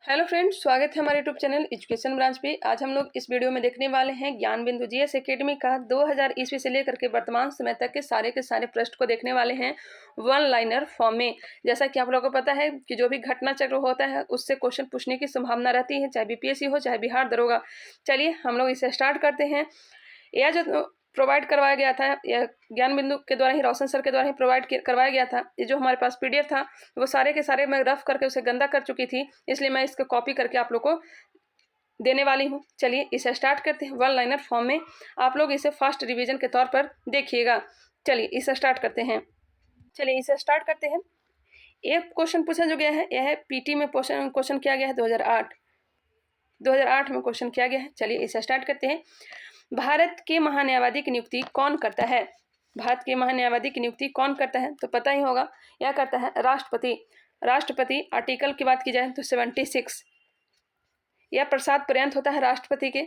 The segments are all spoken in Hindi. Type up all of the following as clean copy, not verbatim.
हेलो फ्रेंड्स, स्वागत है हमारे यूट्यूब चैनल एजुकेशन ब्रांच पे। आज हम लोग इस वीडियो में देखने वाले हैं ज्ञान बिंदु जीएस एकेडमी का 2000 ईस्वी से लेकर के वर्तमान समय तक के सारे प्रश्न को देखने वाले हैं वन लाइनर फॉर्म में। जैसा कि आप लोगों को पता है कि जो भी घटना चक्र होता है उससे क्वेश्चन पूछने की संभावना रहती है, चाहे बीपीएससी हो चाहे बिहार दरोगा। चलिए हम लोग इसे स्टार्ट करते हैं। यह जो प्रोवाइड करवाया गया था, यह ज्ञान बिंदु के द्वारा ही, रोशन सर के द्वारा ही प्रोवाइड करवाया गया था। ये जो हमारे पास पीडीएफ था वो सारे के सारे मैं रफ करके उसे गंदा कर चुकी थी, इसलिए मैं इसको कॉपी करके आप लोग को देने वाली हूँ। चलिए इसे स्टार्ट करते हैं। वन लाइनर फॉर्म में आप लोग इसे फर्स्ट रिवीजन के तौर पर देखिएगा। चलिए इसे स्टार्ट करते हैं। एक क्वेश्चन पूछा जो गया है, यह है पीटी में क्वेश्चन किया गया है 2008 में क्वेश्चन किया गया है। चलिए इसे स्टार्ट करते हैं। भारत के महान्यायवादी की नियुक्ति कौन करता है? भारत के महान्यायवादी की नियुक्ति कौन करता है? तो पता ही होगा, यह करता है राष्ट्रपति। आर्टिकल की बात की जाए तो 76, यह प्रसाद पर्यंत होता है राष्ट्रपति के।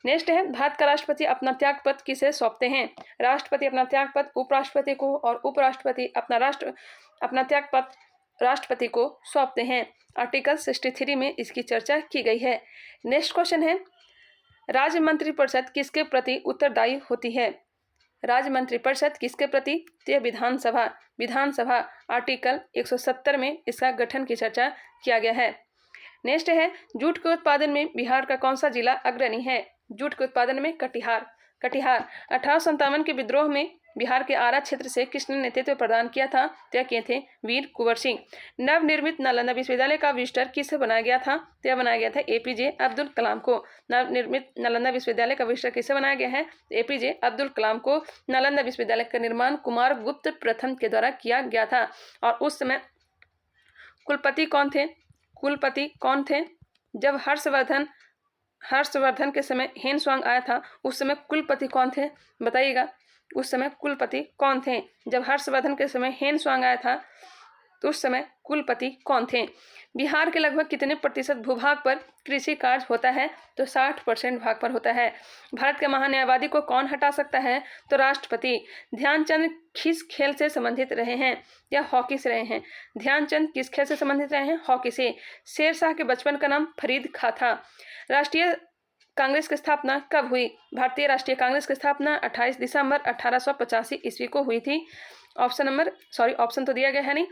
नेक्स्ट है, भारत का राष्ट्रपति अपना त्यागपत्र किसे सौंपते हैं? राष्ट्रपति अपना त्यागपत्र उपराष्ट्रपति को और उपराष्ट्रपति अपना त्यागपत्र राष्ट्रपति को सौंपते हैं। आर्टिकल 63 में इसकी चर्चा की गई है। नेक्स्ट क्वेश्चन है, राज्य मंत्रिपरिषद किसके प्रति उत्तरदायी होती है? राज्य मंत्रिपरिषद किसके प्रति? तो विधानसभा आर्टिकल 170 में इसका गठन की चर्चा किया गया है। नेक्स्ट है, जूट के उत्पादन में बिहार का कौन सा जिला अग्रणी है? जूट के उत्पादन में कटिहार। 1857 के विद्रोह में बिहार के आरा क्षेत्र से किसने नेतृत्व प्रदान किया था? तय किए थे वीर कुंवर सिंह। नवनिर्मित नालंदा विश्वविद्यालय का विजिटर किसे बनाया गया था? तय बनाया गया था एपीजे अब्दुल कलाम को। नवनिर्मित नालंदा विश्वविद्यालय का विजिटर किसे बनाया गया है? एपीजे अब्दुल कलाम को। नालंदा विश्वविद्यालय का निर्माण कुमार गुप्त प्रथम के द्वारा किया गया था। और उस समय कुलपति कौन थे? जब हर्षवर्धन के समय हेनस्वांग आया था, उस समय कुलपति कौन थे? बताइएगा, उस समय कुलपति कौन थे? जब हर्षवर्धन के समय हेनस्वांग आया था तो उस समय कुलपति कौन थे? बिहार के लगभग कितने प्रतिशत भूभाग पर कृषि कार्य होता है? तो 60% भाग पर होता है। भारत के महान्यायवादी को कौन हटा सकता है? तो राष्ट्रपति। ध्यानचंद किस खेल से संबंधित रहे हैं या हॉकी से रहे हैं? ध्यानचंद किस खेल से संबंधित रहे हैं? हॉकी से। शेरशाह के बचपन का नाम फरीद खां था। राष्ट्रीय कांग्रेस की स्थापना कब हुई? भारतीय राष्ट्रीय कांग्रेस की स्थापना 28 दिसंबर 1885 ईस्वी को हुई थी। ऑप्शन तो दिया गया है नहीं।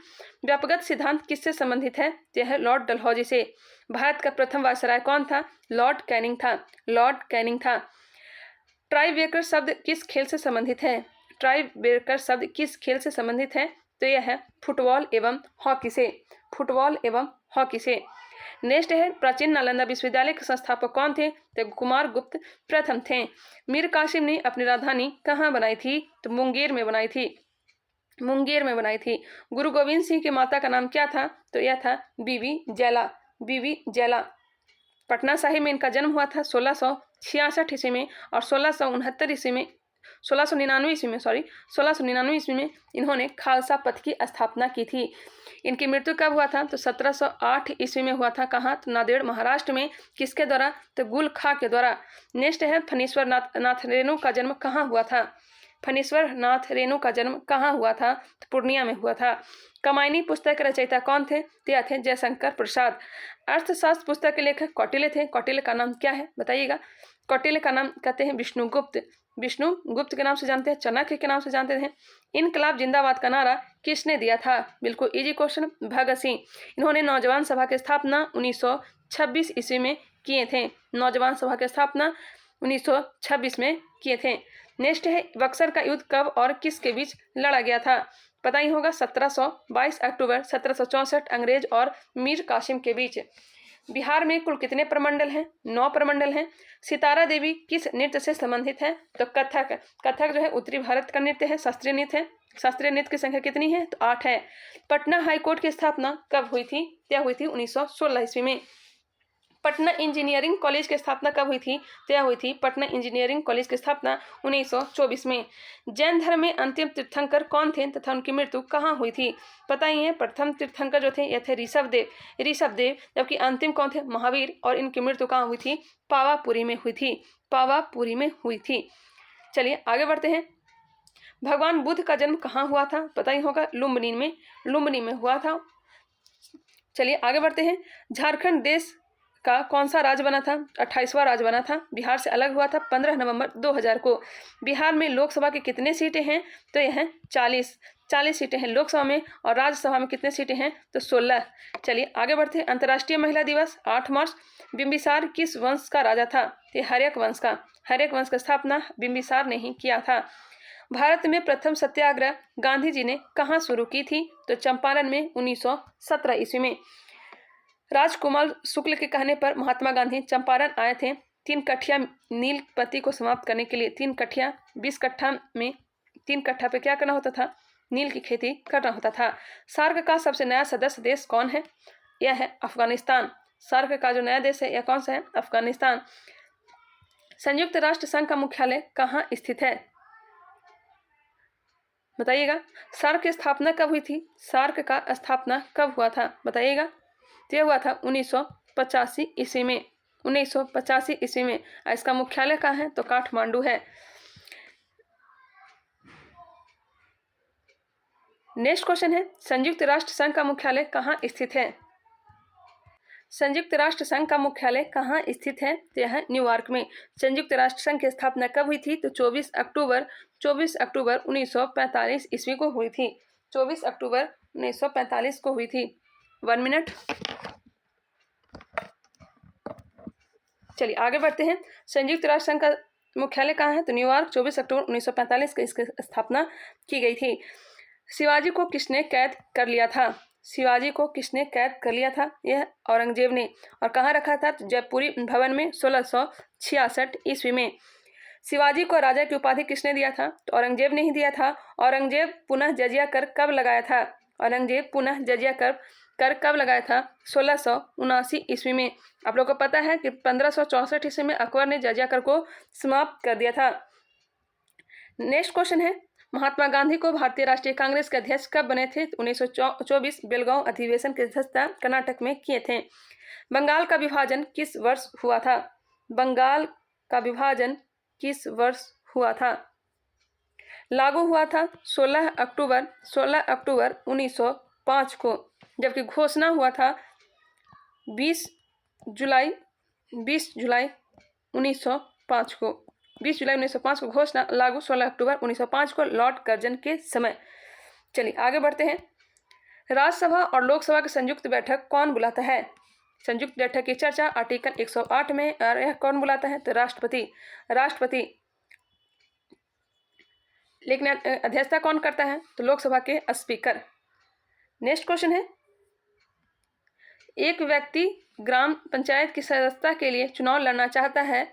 व्यापकगत सिद्धांत किससे संबंधित है? यह है लॉर्ड डलहौजी से। भारत का प्रथम वायसराय कौन था? लॉर्ड कैनिंग था। ट्राइब्रेकर शब्द किस खेल से संबंधित है? ट्राइब्रेकर शब्द किस खेल से संबंधित है? तो यह है फुटबॉल एवं हॉकी से। नेक्स्ट है, प्राचीन नालंदा विश्वविद्यालय के संस्थापक कौन थे? तो कुमार गुप्त प्रथम थे। मीर कासिम ने अपनी राजधानी कहाँ बनाई थी? तो मुंगेर में बनाई थी। गुरु गोविंद सिंह की माता का नाम क्या था? तो यह था बीबी जैला। पटना साहिब में इनका जन्म हुआ था 1666 ईस्वी में और 1699 ईस्वी में इन्होंने खालसा पंथ की स्थापना की थी। इनकी मृत्यु कब हुआ था? तो 1708 ईस्वी में हुआ था। कहाँ? तो नांदेड़ महाराष्ट्र में। किसके द्वारा? तो गुल खां के द्वारा। नेक्स्ट है, फणीश्वर नाथ रेणु का जन्म कहाँ हुआ था? तो पूर्णिया में हुआ था। कमायनी पुस्तक के रचयिता कौन थे? तो थे जयशंकर प्रसाद। अर्थशास्त्र पुस्तक के लेखक कौटिल्य थे। कौटिल्य का नाम क्या है? बताइएगा। कौटिल्य का नाम कहते हैं विष्णुगुप्त के नाम से जानते हैं, चाणक्य के नाम से जानते हैं। इनकलाब जिंदाबाद का नारा किसने दिया था? बिल्कुल इजी क्वेश्चन, भगत सिंह। इन्होंने नौजवान सभा की स्थापना 1926 ईस्वी में किए थे। 1926 में किए थे। नेक्स्ट है, बक्सर का युद्ध कब और किसके बीच लड़ा गया था? पता ही होगा, 22 अक्टूबर 1764 अंग्रेज और मीर कासिम के बीच। बिहार में कुल कितने प्रमंडल हैं? 9 प्रमंडल हैं। सितारा देवी किस नृत्य से संबंधित है? तो कथक जो है उत्तरी भारत का नृत्य है, शास्त्रीय नृत्य है। शास्त्रीय नृत्य की संख्या कितनी है? तो 8 है। पटना हाईकोर्ट की स्थापना कब हुई थी? क्या हुई थी? 1916 ईस्वी में। पटना इंजीनियरिंग कॉलेज की स्थापना कब हुई थी? तय हुई थी पटना इंजीनियरिंग कॉलेज की स्थापना 1924 में। जैन धर्म में अंतिम तीर्थंकर कौन थे तथा उनकी मृत्यु कहाँ हुई थी? पता ही है, प्रथम तीर्थंकर जो थे यह थे ऋषभदेव, जबकि अंतिम कौन थे? महावीर। और इनकी मृत्यु कहाँ हुई थी? पावापुरी में हुई थी। चलिए आगे बढ़ते हैं। भगवान बुद्ध का जन्म कहाँ हुआ था? पता ही होगा, लुम्बिनी में हुआ था। चलिए आगे बढ़ते हैं। झारखंड देश का कौन सा राज्य बना था? 28वां राज्य बना था। बिहार से अलग हुआ था 15 नवंबर 2000 को। बिहार में लोकसभा की कितने सीटें हैं? तो यह हैं 40 सीटें हैं लोकसभा में, और राज्यसभा में कितने सीटें हैं? तो 16। चलिए आगे बढ़ते हैं। अंतर्राष्ट्रीय महिला दिवस 8 मार्च। बिंबिसार किस वंश का राजा था? ये हर्यक वंश का स्थापना बिंबिसार ने ही किया था। भारत में प्रथम सत्याग्रह गांधी जी ने कहाँ शुरू की थी? तो चंपारण में 1917 ईस्वी में। राजकुमार शुक्ल के कहने पर महात्मा गांधी चंपारण आए थे 3 कठिया नील पत्ती को समाप्त करने के लिए। 3 कठिया 20 कट्ठा में 3 कट्ठा पे क्या करना होता था? नील की खेती करना होता था। सार्क का सबसे नया सदस्य देश कौन है? यह है अफगानिस्तान। सार्क का जो नया देश है यह कौन सा है? अफगानिस्तान। संयुक्त राष्ट्र संघ का मुख्यालय कहाँ स्थित है? बताइएगा। सार्क की स्थापना कब हुई थी? सार्क का स्थापना कब हुआ था? बताइएगा। यह हुआ था 1985 ईस्वी में। 1985 ईस्वी में। इसका मुख्यालय कहाँ है? तो काठमांडू है। नेक्स्ट क्वेश्चन है, संयुक्त राष्ट्र संघ का मुख्यालय कहाँ स्थित है? संयुक्त राष्ट्र संघ का मुख्यालय कहाँ स्थित है? तो यह है न्यूयॉर्क में। संयुक्त राष्ट्र संघ की स्थापना कब हुई थी? तो 24 अक्टूबर 1945 ईस्वी को हुई थी। 24 अक्टूबर 1945 को हुई थी। 1 मिनट। चलिए आगे बढ़ते हैं। संयुक्त राष्ट्र संघ का मुख्यालय कहाँ है? तो न्यूयॉर्क। 24 अक्टूबर 1945 को इसकी स्थापना की गई थी। शिवाजी को किसने कैद कर लिया था? शिवाजी को किसने कैद कर लिया था? यह औरंगजेब ने। और कहाँ रखा था? तो जयपुरी भवन में 1666 ईस्वी में। शिवाजी को राजा की उपाधि किसने दिया था? तो औरंगजेब ने ही दिया था। औरंगजेब पुनः जजिया कर कब लगाया था? औरंगजेब पुनः जजिया कर कब लगाया था? 1679 ईस्वी में। आप लोगों को पता है कि 1564 ईस्वी में अकबर ने जजिया कर को समाप्त कर दिया था। नेक्स्ट क्वेश्चन है, महात्मा गांधी को भारतीय राष्ट्रीय कांग्रेस के अध्यक्ष कब बने थे? 1924 बेलगांव अधिवेशन की अध्यक्षता कर्नाटक में किए थे। बंगाल का विभाजन किस वर्ष हुआ था? बंगाल का विभाजन किस वर्ष हुआ था? लागू हुआ था 16 अक्टूबर 1905 को, जबकि घोषणा हुआ था 20 जुलाई 1905 को। 20 जुलाई 1905 को घोषणा, लागू 16 अक्टूबर 1905 को लॉर्ड कर्जन के समय। चलिए आगे बढ़ते हैं। राज्यसभा और लोकसभा की संयुक्त बैठक कौन बुलाता है? संयुक्त बैठक की चर्चा आर्टिकल 108 में, और यह कौन बुलाता है? तो राष्ट्रपति। लेकिन अध्यक्षता कौन करता है? तो लोकसभा के स्पीकर। नेक्स्ट क्वेश्चन है, एक व्यक्ति ग्राम पंचायत की सदस्यता के लिए चुनाव लड़ना चाहता है,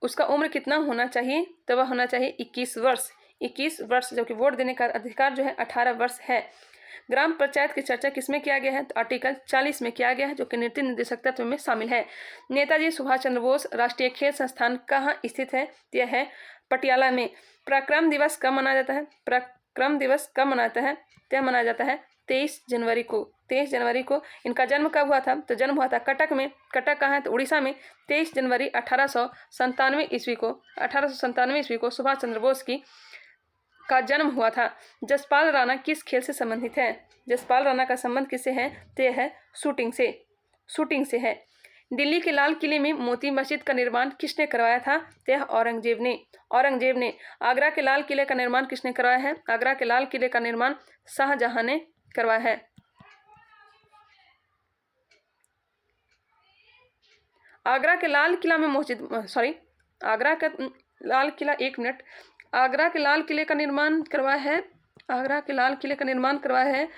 उसका उम्र कितना होना चाहिए? तो वह होना चाहिए 21 वर्ष। 21 वर्ष, जबकि वोट देने का अधिकार जो है 18 वर्ष है। ग्राम पंचायत की चर्चा किसमें किया गया है? तो आर्टिकल 40 में किया गया है, जो कि नीति निर्देशक तत्व में शामिल है। नेताजी सुभाष चंद्र बोस राष्ट्रीय खेल संस्थान कहाँ स्थित है? यह है पटियाला में। पराक्रम दिवस कब मनाया जाता है? पराक्रम दिवस कब मनाता है? यह मनाया जाता है 23 जनवरी को। 23 जनवरी को। इनका जन्म कब हुआ था? तो जन्म हुआ था कटक में। कटक कहाँ है? तो उड़ीसा में। 23 जनवरी 1897 ईस्वी को सुभाष चंद्र बोस का जन्म हुआ था। जसपाल राणा किस खेल से संबंधित है? जसपाल राणा का संबंध किससे है? तो यह है शूटिंग से है। दिल्ली के लाल किले में मोती मस्जिद का निर्माण किसने करवाया था? तो यह औरंगजेब ने। आगरा के लाल किले का निर्माण किसने करवाया है? आगरा के लाल किले का निर्माण शाहजहां ने करवाया है। आगरा के लाल किला में आगरा का लाल किला, 1 मिनट। आगरा के लाल किले का निर्माण करवाया है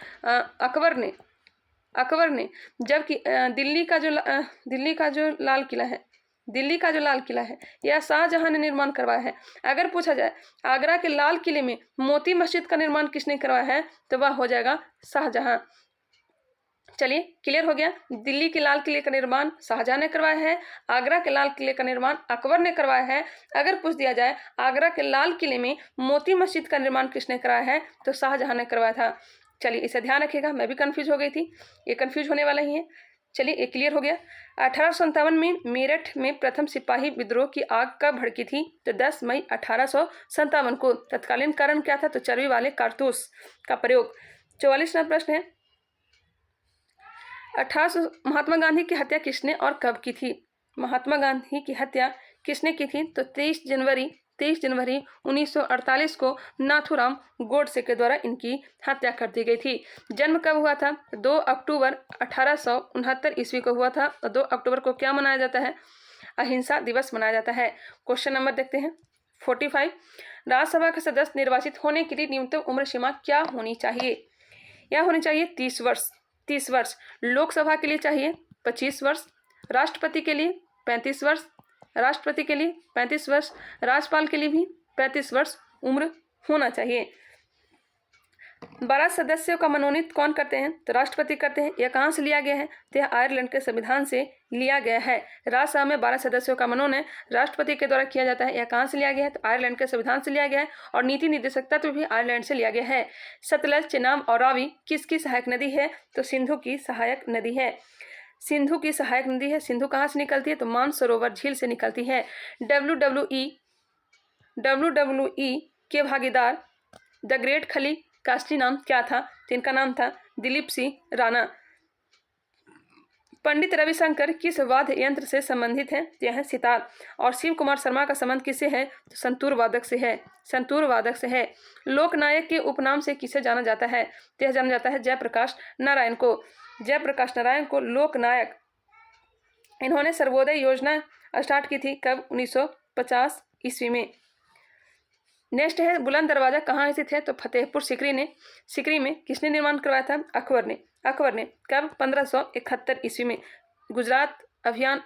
अकबर ने। जबकि दिल्ली का जो लाल किला है यह शाहजहां ने निर्माण करवाया है। अगर पूछा जाए आगरा के लाल किले में मोती मस्जिद का निर्माण किसने करवाया है, तो वह हो जाएगा शाहजहां। चलिए क्लियर हो गया। दिल्ली के लाल किले का निर्माण शाहजहां ने करवाया है, आगरा के लाल किले का निर्माण अकबर ने करवाया है। अगर पूछ दिया जाए आगरा के लाल किले में मोती मस्जिद का निर्माण किसने करवाया है, तो शाहजहां ने करवाया था। चलिए इसे ध्यान रखिएगा, मैं भी कंफ्यूज हो गई थी, ये कंफ्यूज होने वाला ही है। चलिए ये क्लियर हो गया। 1857 में मेरठ में प्रथम सिपाही विद्रोह की आग कब भड़की थी? तो 10 मई 1857 को। तत्कालीन कारण क्या था? तो चर्बी वाले कारतूस का प्रयोग। 44वां प्रश्न है, महात्मा गांधी की हत्या किसने और कब की थी? महात्मा गांधी की हत्या किसने की थी? तो 23 जनवरी 1948 को नाथूराम गोडसे के द्वारा इनकी हत्या कर दी गई थी। जन्म कब हुआ था? 2 अक्टूबर 1869 ईस्वी को हुआ था। और 2 अक्टूबर को क्या मनाया जाता है? अहिंसा दिवस मनाया जाता है। क्वेश्चन नंबर देखते हैं 45। राज्यसभा के सदस्य निर्वाचित होने के लिए न्यूनतम उम्र सीमा क्या होनी चाहिए? यह होनी चाहिए 30 वर्ष। लोकसभा के लिए चाहिए 25 वर्ष, राष्ट्रपति के लिए 35 वर्ष, राज्यपाल के लिए भी 35 वर्ष उम्र होना चाहिए। 12 सदस्यों का मनोनीत कौन करते हैं? तो राष्ट्रपति करते हैं। यह कहाँ से लिया गया है? तो यह आयरलैंड के संविधान से लिया गया है। राज्यसभा में 12 सदस्यों का मनोनयन राष्ट्रपति के द्वारा किया जाता है। यह कहाँ से लिया गया है? तो आयरलैंड के संविधान से लिया गया है। और नीति निर्देशक तत्व भी आयरलैंड से लिया गया है। सतलज, चेनाब और रावी किसकी सहायक नदी है? तो सिंधु की सहायक नदी है। सिंधु की सहायक नदी है। सिंधु कहाँ से निकलती है? तो मानसरोवर झील से निकलती है। WWE के भागीदार द ग्रेट खली का असली नाम क्या था? तो इनका नाम था दिलीप सिंह राणा। पंडित रविशंकर किस वाद्य यंत्र से संबंधित है? यह है सितार। और शिव कुमार शर्मा का संबंध किससे है? तो संतूर वादक से है। लोकनायक के उपनाम से किसे जाना जाता है? तो यह जाना जाता है जयप्रकाश नारायण को लोकनायक। इन्होंने सर्वोदय योजना स्टार्ट की थी कब? 1950 ईस्वी में। नेक्स्ट है बुलंद दरवाजा कहाँ स्थित है? तो फतेहपुर सिकरी में किसने निर्माण करवाया था? अकबर ने कब? 1571 ईस्वी में। गुजरात अभियान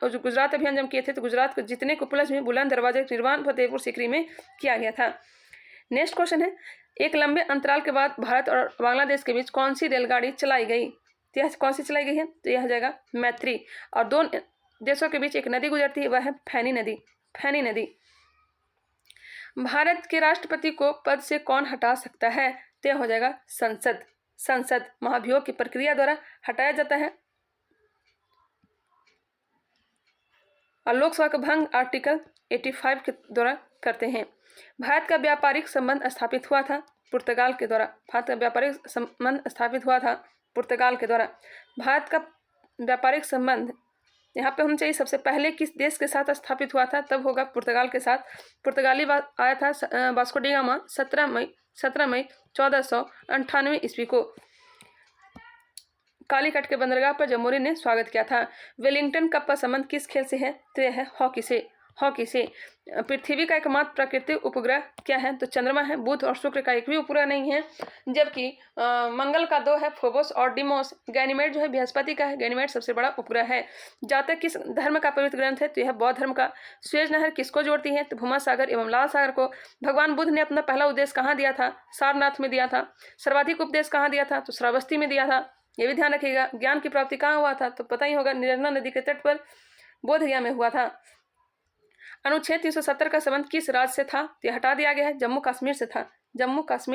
जब किए थे तो गुजरात के जितने उपलक्ष्य में बुलंद दरवाजे का निर्माण फतेहपुर सिकरी में किया गया था। नेक्स्ट क्वेश्चन है एक लंबे अंतराल के बाद भारत और बांग्लादेश के बीच कौन सी रेलगाड़ी चलाई गई? तो यह कौन सी चलाई गई है? तो यह हो जाएगा मैत्री। और दो देशों के बीच एक नदी गुजरती है, वह है फैनी नदी। भारत के राष्ट्रपति को पद से कौन हटा सकता है? तो यह हो जाएगा संसद महाभियोग की प्रक्रिया द्वारा हटाया जाता है। और लोकसभा का भंग आर्टिकल 85 के द्वारा करते हैं। भारत का व्यापारिक संबंध स्थापित हुआ था पुर्तगाल के द्वारा। भारत का व्यापारिक संबंध यहाँ पे होना चाहिए सबसे पहले किस देश के साथ स्थापित हुआ था? तब होगा पुर्तगाल के साथ। पुर्तगाली आया था वास्को डी गामा 17 मई 1498 ईस्वी को कालीकट के बंदरगाह पर जमहूरी ने स्वागत किया था। वेलिंगटन कप का संबंध किस खेल से है? तो यह है हॉकी से। पृथ्वी का एकमात्र प्राकृतिक उपग्रह क्या है? तो चंद्रमा है। बुध और शुक्र का एक भी उपग्रह नहीं है, जबकि मंगल का 2 है, फोबोस और डिमोस। गैनीमेड जो है बृहस्पति का है। गैनीमेड सबसे बड़ा उपग्रह है। जातक किस धर्म का पवित्र ग्रंथ है? तो यह बौद्ध धर्म का। स्वेज नहर किसको जोड़ती है? तो भूमध्य एवं लाल सागर को। भगवान बुद्ध ने अपना पहला उपदेश कहाँ दिया था? सारनाथ में दिया था। सर्वाधिक उपदेश कहाँ दिया था? तो श्रावस्ती में दिया था। ये भी ध्यान रखिएगा। ज्ञान की प्राप्ति कहाँ हुआ था? तो पता ही होगा, निर्जना नदी के तट पर बोधगया में हुआ था। अनुच्छेद 370 का संबंध किस राज्य से था? यह हटा दिया गया है। जम्मू कश्मीर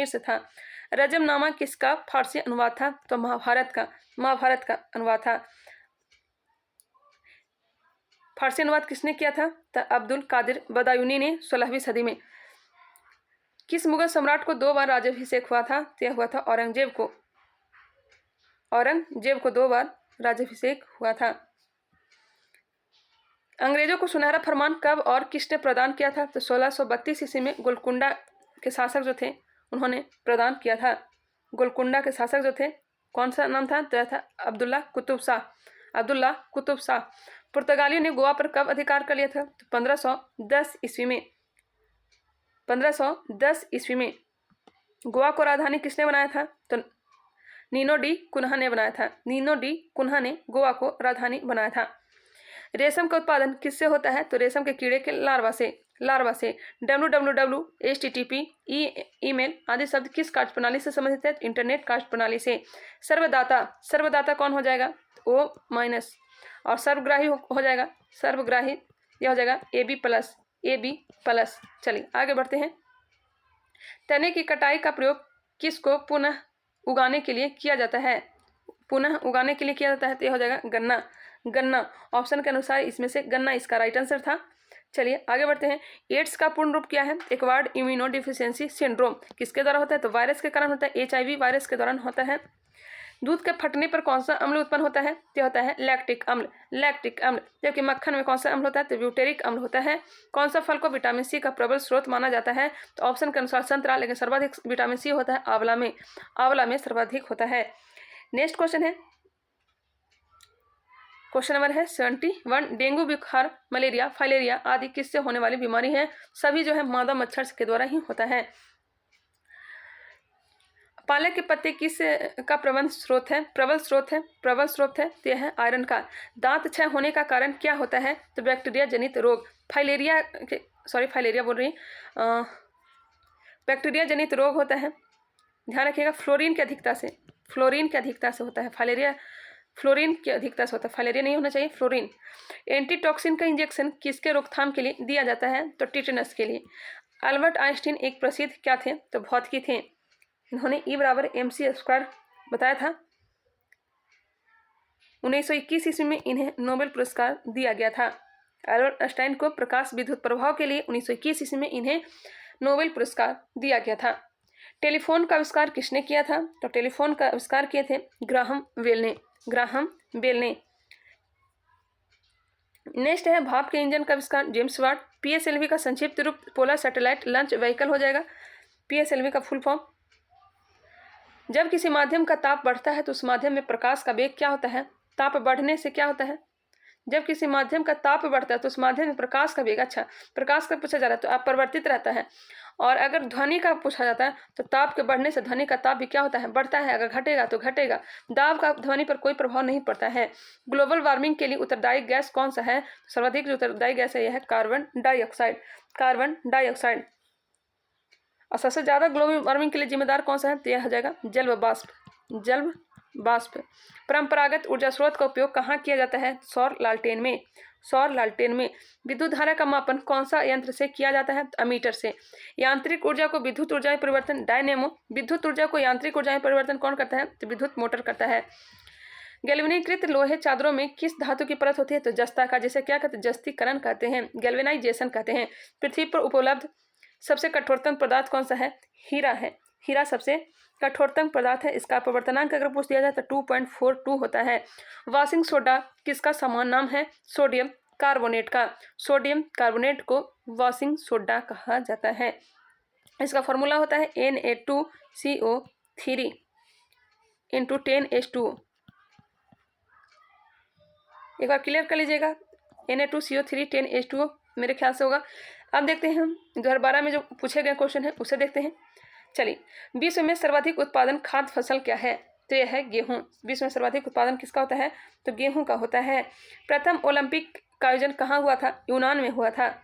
से था। रजमनामा किसका फारसी अनुवाद था? तो महाभारत का अनुवाद था। फारसी अनुवाद किसने किया था? तो अब्दुल कादिर बदायूनी ने 16वीं सदी में। किस मुगल सम्राट को 2 बार राज्याभिषेक हुआ था? तो यह हुआ था औरंगजेब को 2 बार राज्याभिषेक हुआ था। अंग्रेजों को सुनहरा फरमान कब और किसने प्रदान किया था? तो 1632 ईस्वी में गोलकुंडा के शासक जो थे उन्होंने प्रदान किया था। गोलकुंडा के शासक जो थे, कौन सा नाम था? तो यह था अब्दुल्ला कुतुब शाह। पुर्तगालियों ने गोवा पर कब अधिकार कर लिया था? तो 1510 ईस्वी में। गोवा को राजधानी किसने बनाया था? तो नीनो डी कुन्हा ने गोवा को राजधानी बनाया था। रेशम का उत्पादन किससे होता है? तो रेशम के कीड़े के लार्वा से। www, http, ईमेल आदि शब्द किस कार्यप्रणाली से संबंधित है? इंटरनेट कार्यप्रणाली से। सर्वदाता कौन हो जाएगा? O-। और सर्वग्राही हो जाएगा यह हो जाएगा AB+। चलिए आगे बढ़ते हैं। तने की कटाई का प्रयोग किसको पुनः उगाने के लिए किया जाता है? तो यह हो जाएगा गन्ना। ऑप्शन के अनुसार इसमें से गन्ना इसका राइट आंसर था। चलिए आगे बढ़ते हैं। एड्स का पूर्ण रूप क्या है? Acquired immunodeficiency syndrome. किसके द्वारा होता है? तो वायरस के कारण होता है। HIV वायरस के दौरान होता है। दूध के फटने पर कौन सा अम्ल उत्पन्न होता है? तो होता है लैक्टिक अम्ल, लैक्टिक अम्ल। जबकि मक्खन में कौन सा अम्ल होता है? तो ब्यूटेरिक अम्ल होता है। कौन सा फल को विटामिन सी का प्रबल स्रोत माना जाता है? तो ऑप्शन के अनुसार संतरा, लेकिन सर्वाधिक विटामिन सी होता है आंवला में, आंवला में सर्वाधिक होता है। नेक्स्ट क्वेश्चन है, क्वेश्चन नंबर है 71। डेंगू, बुखार, मलेरिया, फाइलेरिया आदि किससे होने वाली बीमारी है? सभी जो है मादा मच्छर के द्वारा ही होता है। पालक के पत्ते किस का प्रबल स्रोत है? प्रबल स्रोत है, प्रबल स्रोत है, तो यह है आयरन का। दांत क्षय होने का कारण क्या होता है? तो बैक्टीरिया जनित रोग। फाइलेरिया बोल रही, बैक्टीरिया जनित रोग होता है। ध्यान रखिएगा, फ्लोरीन की अधिकता से, फ्लोरीन की अधिकता से होता है फाइलेरिया, फ्लोरीन की अधिकता से होता है, फाइलेरिया नहीं होना चाहिए, फ्लोरीन। एंटीटॉक्सिन का इंजेक्शन किसके रोकथाम के लिए दिया जाता है? तो टिटेनस के लिए। अल्बर्ट आइंस्टीन एक प्रसिद्ध क्या थे? तो भौतिकी थे। इन्होंने E = mc² बताया था। 1921 ईस्वी में इन्हें नोबेल पुरस्कार दिया गया था। अल्बर्ट आइंस्टाइन को प्रकाश विद्युत प्रभाव के लिए 1921 ईस्वी में इन्हें नोबेल पुरस्कार दिया गया था। टेलीफोन का आविष्कार किसने किया था? तो टेलीफोन का आविष्कार किए थे ग्राहम बेल ने, ग्राहम बेल ने। नेक्स्ट है, भाप के इंजन का आविष्कार जेम्स वाट। PSLV का संक्षिप्त रूप पोलर सैटेलाइट लॉन्च व्हीकल हो जाएगा, PSLV का फुल फॉर्म। जब किसी माध्यम का ताप बढ़ता है तो उस माध्यम में प्रकाश का वेग क्या होता है? ताप बढ़ने से क्या होता है? जब किसी माध्यम का ताप बढ़ता है तो उस माध्यम में प्रकाश का वेग, अच्छा प्रकाश का पूछा जा रहा है तो अपरिवर्तित रहता है। और अगर ध्वनि का पूछा जाता है तो ताप के बढ़ने से ध्वनि का ताप भी क्या होता है? बढ़ता है। अगर घटेगा तो घटेगा। दाब का ध्वनि पर कोई प्रभाव नहीं पड़ता है। ग्लोबल वार्मिंग के लिए उत्तरदायी गैस कौन सा है? सर्वाधिक जो उत्तरदायी गैस है यह है कार्बन डाइऑक्साइड, कार्बन डाइऑक्साइड। और सबसे ज़्यादा ग्लोबल वार्मिंग के लिए जिम्मेदार कौन सा है? तो यह हो जाएगा जल वाष्प, जल वाष्प। परंपरागत ऊर्जा स्रोत का उपयोग कहाँ किया जाता है? सौर लालटेन में, सौर लालटेन में। विद्युत धारा का मापन कौन सा यंत्र से किया जाता है? तो अमीटर से। यांत्रिक ऊर्जा को विद्युत ऊर्जा में परिवर्तन डायनेमो, विद्युत ऊर्जा को यांत्रिक ऊर्जा में परिवर्तन कौन करता है? तो विद्युत मोटर करता है। गैल्वेनीकृत लोहे चादरों में किस धातु की परत होती है? तो जस्ता का, जिसे क्या कहते हैं? जस्तीकरण कहते हैं, गैल्वेनाइजेशन कहते हैं। पृथ्वी पर उपलब्ध सबसे कठोरतम पदार्थ कौन सा है? हीरा है, हीरा सबसे कठोरतम पदार्थ है। इसका अपवर्तनांक अगर पूछ दिया जाए तो 2.42 होता है। वॉशिंग सोडा किसका समान नाम है? सोडियम कार्बोनेट का। सोडियम कार्बोनेट को वॉशिंग सोडा कहा जाता है। इसका फॉर्मूला होता है Na2CO3 × 10H2O। एक बार क्लियर कर लीजिएगा, Na2CO3 10H2O मेरे ख्याल से होगा। अब देखते हैं हम 2012 में जो पूछे गए क्वेश्चन है उसे देखते हैं। चलिए, विश्व में सर्वाधिक उत्पादन खाद्य फसल क्या है? तो यह है गेहूं। विश्व में सर्वाधिक उत्पादन किसका होता है? तो गेहूं का होता है। प्रथम ओलंपिक का आयोजन कहाँ हुआ था? यूनान में हुआ था,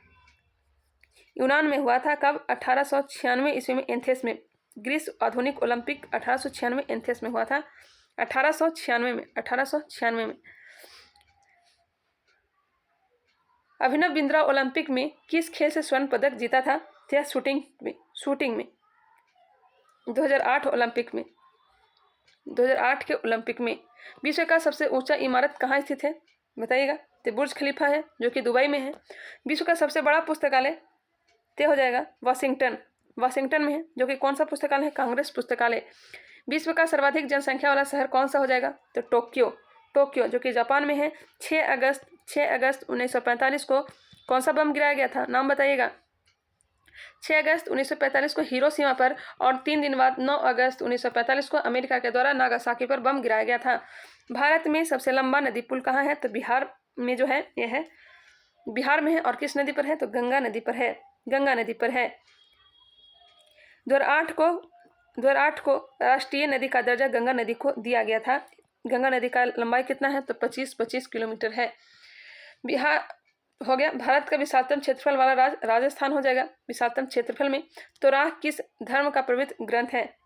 यूनान में हुआ था। कब? 1896 ईस्वी में एथेंस में। ग्रीस आधुनिक ओलंपिक 1896 एथेंस में हुआ था, 1896 में। अभिनव बिंद्रा ओलंपिक में किस खेल से स्वर्ण पदक जीता था? तो शूटिंग में, शूटिंग में। 2008 ओलंपिक में, 2008 के ओलंपिक में। विश्व का सबसे ऊंचा इमारत कहाँ स्थित है? बताइएगा। तो बुर्ज खलीफा है जो कि दुबई में है। विश्व का सबसे बड़ा पुस्तकालय तो हो जाएगा वाशिंगटन, वाशिंगटन में है, जो कि कौन सा पुस्तकालय है? कांग्रेस पुस्तकालय। विश्व का सर्वाधिक जनसंख्या वाला शहर कौन सा हो जाएगा? तो टोक्यो, टोक्यो जो कि जापान में है। 6 अगस्त 1945 को कौन सा बम गिराया गया था? नाम बताइएगा। 6 अगस्त 1945 को हिरोशिमा पर, और 3 दिन बाद 9 अगस्त 1945 को अमेरिका के द्वारा नागासाकी पर बम गिराया गया था। भारत में सबसे लंबा नदी पुल कहाँ है? तो बिहार में जो है यह है, बिहार में है। और किस नदी पर है? तो गंगा नदी पर है, गंगा नदी पर है। 2008 को राष्ट्रीय नदी का दर्जा गंगा नदी को दिया गया था। गंगा नदी का लंबाई कितना है? तो 25 किलोमीटर है। बिहार हो गया। भारत का विशालतम क्षेत्रफल वाला राज्य राजस्थान हो जाएगा। विशालतम क्षेत्रफल में तोराह किस धर्म का पवित्र ग्रंथ है?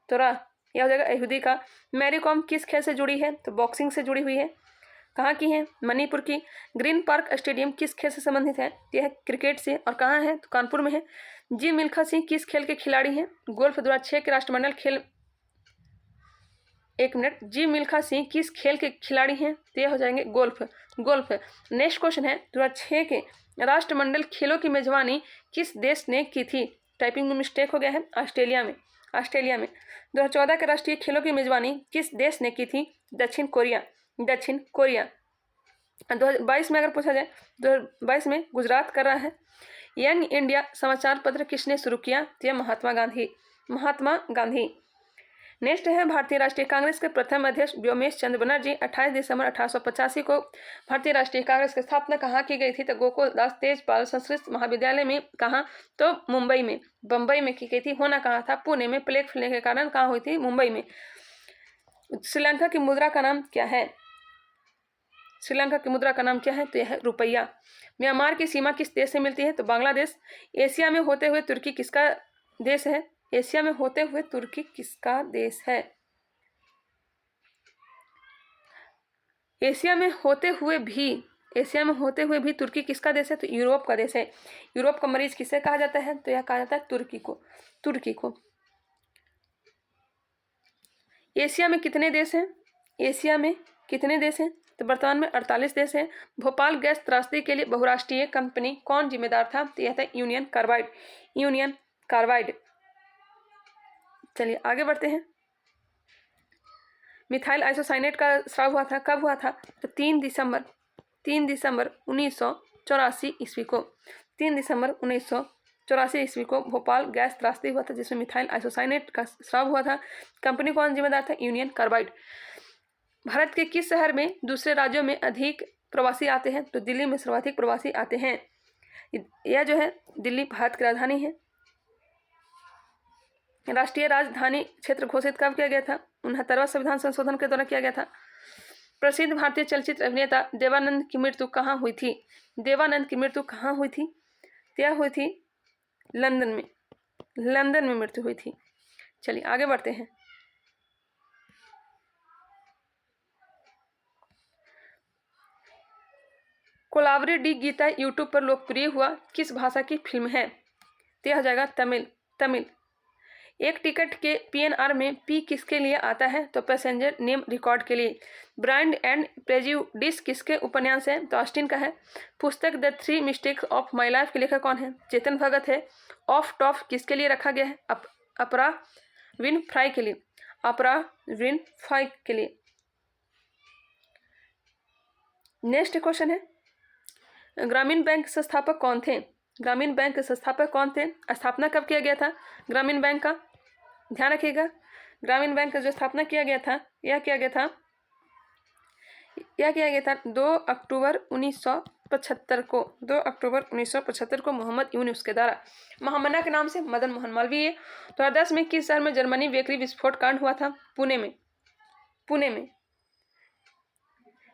तोराह यह हो जाएगा यहूदी का। मैरी कॉम किस खेल से जुड़ी है? तो बॉक्सिंग से जुड़ी हुई है। कहाँ की है? मणिपुर की। ग्रीन पार्क स्टेडियम किस खेल से संबंधित है? यह है क्रिकेट से। और कहाँ है? तो कानपुर में है। जी मिल्खा सिंह किस खेल के खिलाड़ी हैं? गोल्फ 2006 के राष्ट्रमंडल खेल। एक मिनट, जी मिल्खा सिंह किस खेल के खिलाड़ी हैं? तो ये हो जाएंगे गोल्फ, गोल्फ। नेक्स्ट क्वेश्चन है 2006 के राष्ट्रमंडल खेलों की मेजबानी किस देश ने की थी? टाइपिंग में मिस्टेक हो गया है, ऑस्ट्रेलिया में, ऑस्ट्रेलिया में। 2014 के राष्ट्रीय खेलों की मेजबानी किस देश ने की थी? दक्षिण कोरिया। दक्षिण कोरिया। 2022 में अगर पूछा जाए, 2022 में गुजरात कर रहा है। यंग इंडिया समाचार पत्र किसने शुरू किया? तो यह महात्मा गांधी। महात्मा गांधी। नेक्स्ट है, भारतीय राष्ट्रीय कांग्रेस के प्रथम अध्यक्ष व्योमेश चंद्र बनर्जी 28 दिसंबर 1885 को भारतीय राष्ट्रीय कांग्रेस की स्थापना कहाँ की गई थी? तो गोकुल दास तेजपाल संस्कृत महाविद्यालय में। कहाँ? तो मुंबई में। बम्बई में की गई थी। होना कहाँ था? पुणे में। प्लेग फैलने के कारण कहाँ हुई थी? मुंबई में। श्रीलंका की मुद्रा का नाम क्या है? श्रीलंका की मुद्रा का नाम क्या है? तो यह है रुपया। म्यांमार की सीमा किस देश से मिलती है? तो बांग्लादेश। एशिया में होते हुए तुर्की किसका देश है? एशिया में होते हुए तुर्की किसका देश है? एशिया में होते हुए भी तुर्की किसका देश है? तो यूरोप का देश है। यूरोप का मरीज किसे कहा जाता है? तो यह कहा जाता है तुर्की को। एशिया में कितने देश हैं? एशिया में कितने देश हैं? तो वर्तमान में 48 देश हैं। भोपाल गैस त्रासदी के लिए बहुराष्ट्रीय कंपनी कौन जिम्मेदार था? तो यह था यूनियन कार्बाइड। चलिए आगे बढ़ते हैं। मिथाइल आइसोसाइनेट का स्राव हुआ था, कब हुआ था? तो 3 दिसंबर 1984 ईस्वी को। 3 दिसंबर 1984 ईस्वी को भोपाल गैस त्रासदी हुआ था, जिसमें मिथाइल आइसोसाइनेट का स्राव हुआ था। कंपनी कौन जिम्मेदार था? Union carbide. भारत के किस शहर में दूसरे राज्यों में अधिक प्रवासी आते हैं? तो दिल्ली में सर्वाधिक प्रवासी आते हैं। यह जो है दिल्ली भारत की राजधानी है। राष्ट्रीय राजधानी क्षेत्र घोषित कब किया गया था? 69वां संविधान संशोधन के द्वारा किया गया था। प्रसिद्ध भारतीय चलचित्र अभिनेता देवानंद की मृत्यु कहाँ हुई थी? देवानंद की मृत्यु कहाँ हुई थी? यह हुई थी लंदन में मृत्यु हुई थी। चलिए आगे बढ़ते हैं। कोलावरी डी गीता यूट्यूब पर लोकप्रिय हुआ किस भाषा की फिल्म है? तो यह हो जाएगा तमिल। एक टिकट के पीएनआर में पी किसके लिए आता है? तो पैसेंजर नेम रिकॉर्ड के लिए। ब्रांड एंड प्रेजुडिस किसके उपन्यास है? तो ऑस्टिन का है। पुस्तक the 3 mistakes of my life के लेखक कौन है? चेतन भगत है। ऑफ टॉप किसके लिए रखा गया है? अपरा विनफ्राई के लिए। नेक्स्ट क्वेश्चन है, ग्रामीण बैंक संस्थापक कौन थे? स्थापना कब किया गया था ग्रामीण बैंक का? ध्यान रखिएगा, ग्रामीण बैंक का जो स्थापना किया गया था, यह किया गया था 2 अक्टूबर 1975 को। 2 अक्टूबर 1975 को मोहम्मद यूनुस के द्वारा। महामना के नाम से मदन मोहन मालवीय। 2010 में किस शहर में जर्मनी बेकरी विस्फोट कांड हुआ था? पुणे में।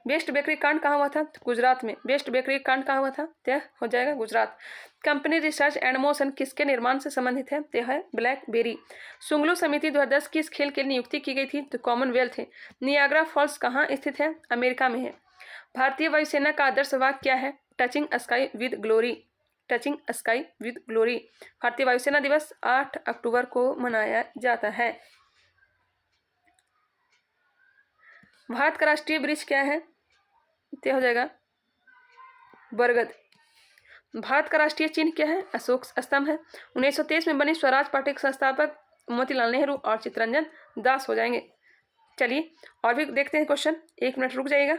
बेस्ट बेकरी कांड कहाँ हुआ था? गुजरात में। बेस्ट बेकरी कांड कहाँ हुआ था? यह हो जाएगा Gujarat. Company research and motion किसके निर्माण से संबंधित है? यह है ब्लैकबेरी। सुंगलू समिति 2010 किस खेल के लिए नियुक्ति की गई थी? तो कॉमनवेल्थ है। नियाग्रा फॉल्स कहाँ स्थित है? अमेरिका में है। भारतीय वायुसेना का आदर्श वाक्य क्या है? Touching sky with glory. भारतीय वायुसेना दिवस 8 अक्टूबर को मनाया जाता है। भारत का राष्ट्रीय वृक्ष क्या है? यह हो जाएगा बरगद। भारत का राष्ट्रीय चिन्ह क्या है? अशोक स्तंभ है। 1923 में बनी स्वराज पार्टी के संस्थापक मोतीलाल नेहरू और चित्तरंजन दास हो जाएंगे। चलिए और भी देखते हैं क्वेश्चन, 1 मिनट रुक जाइएगा।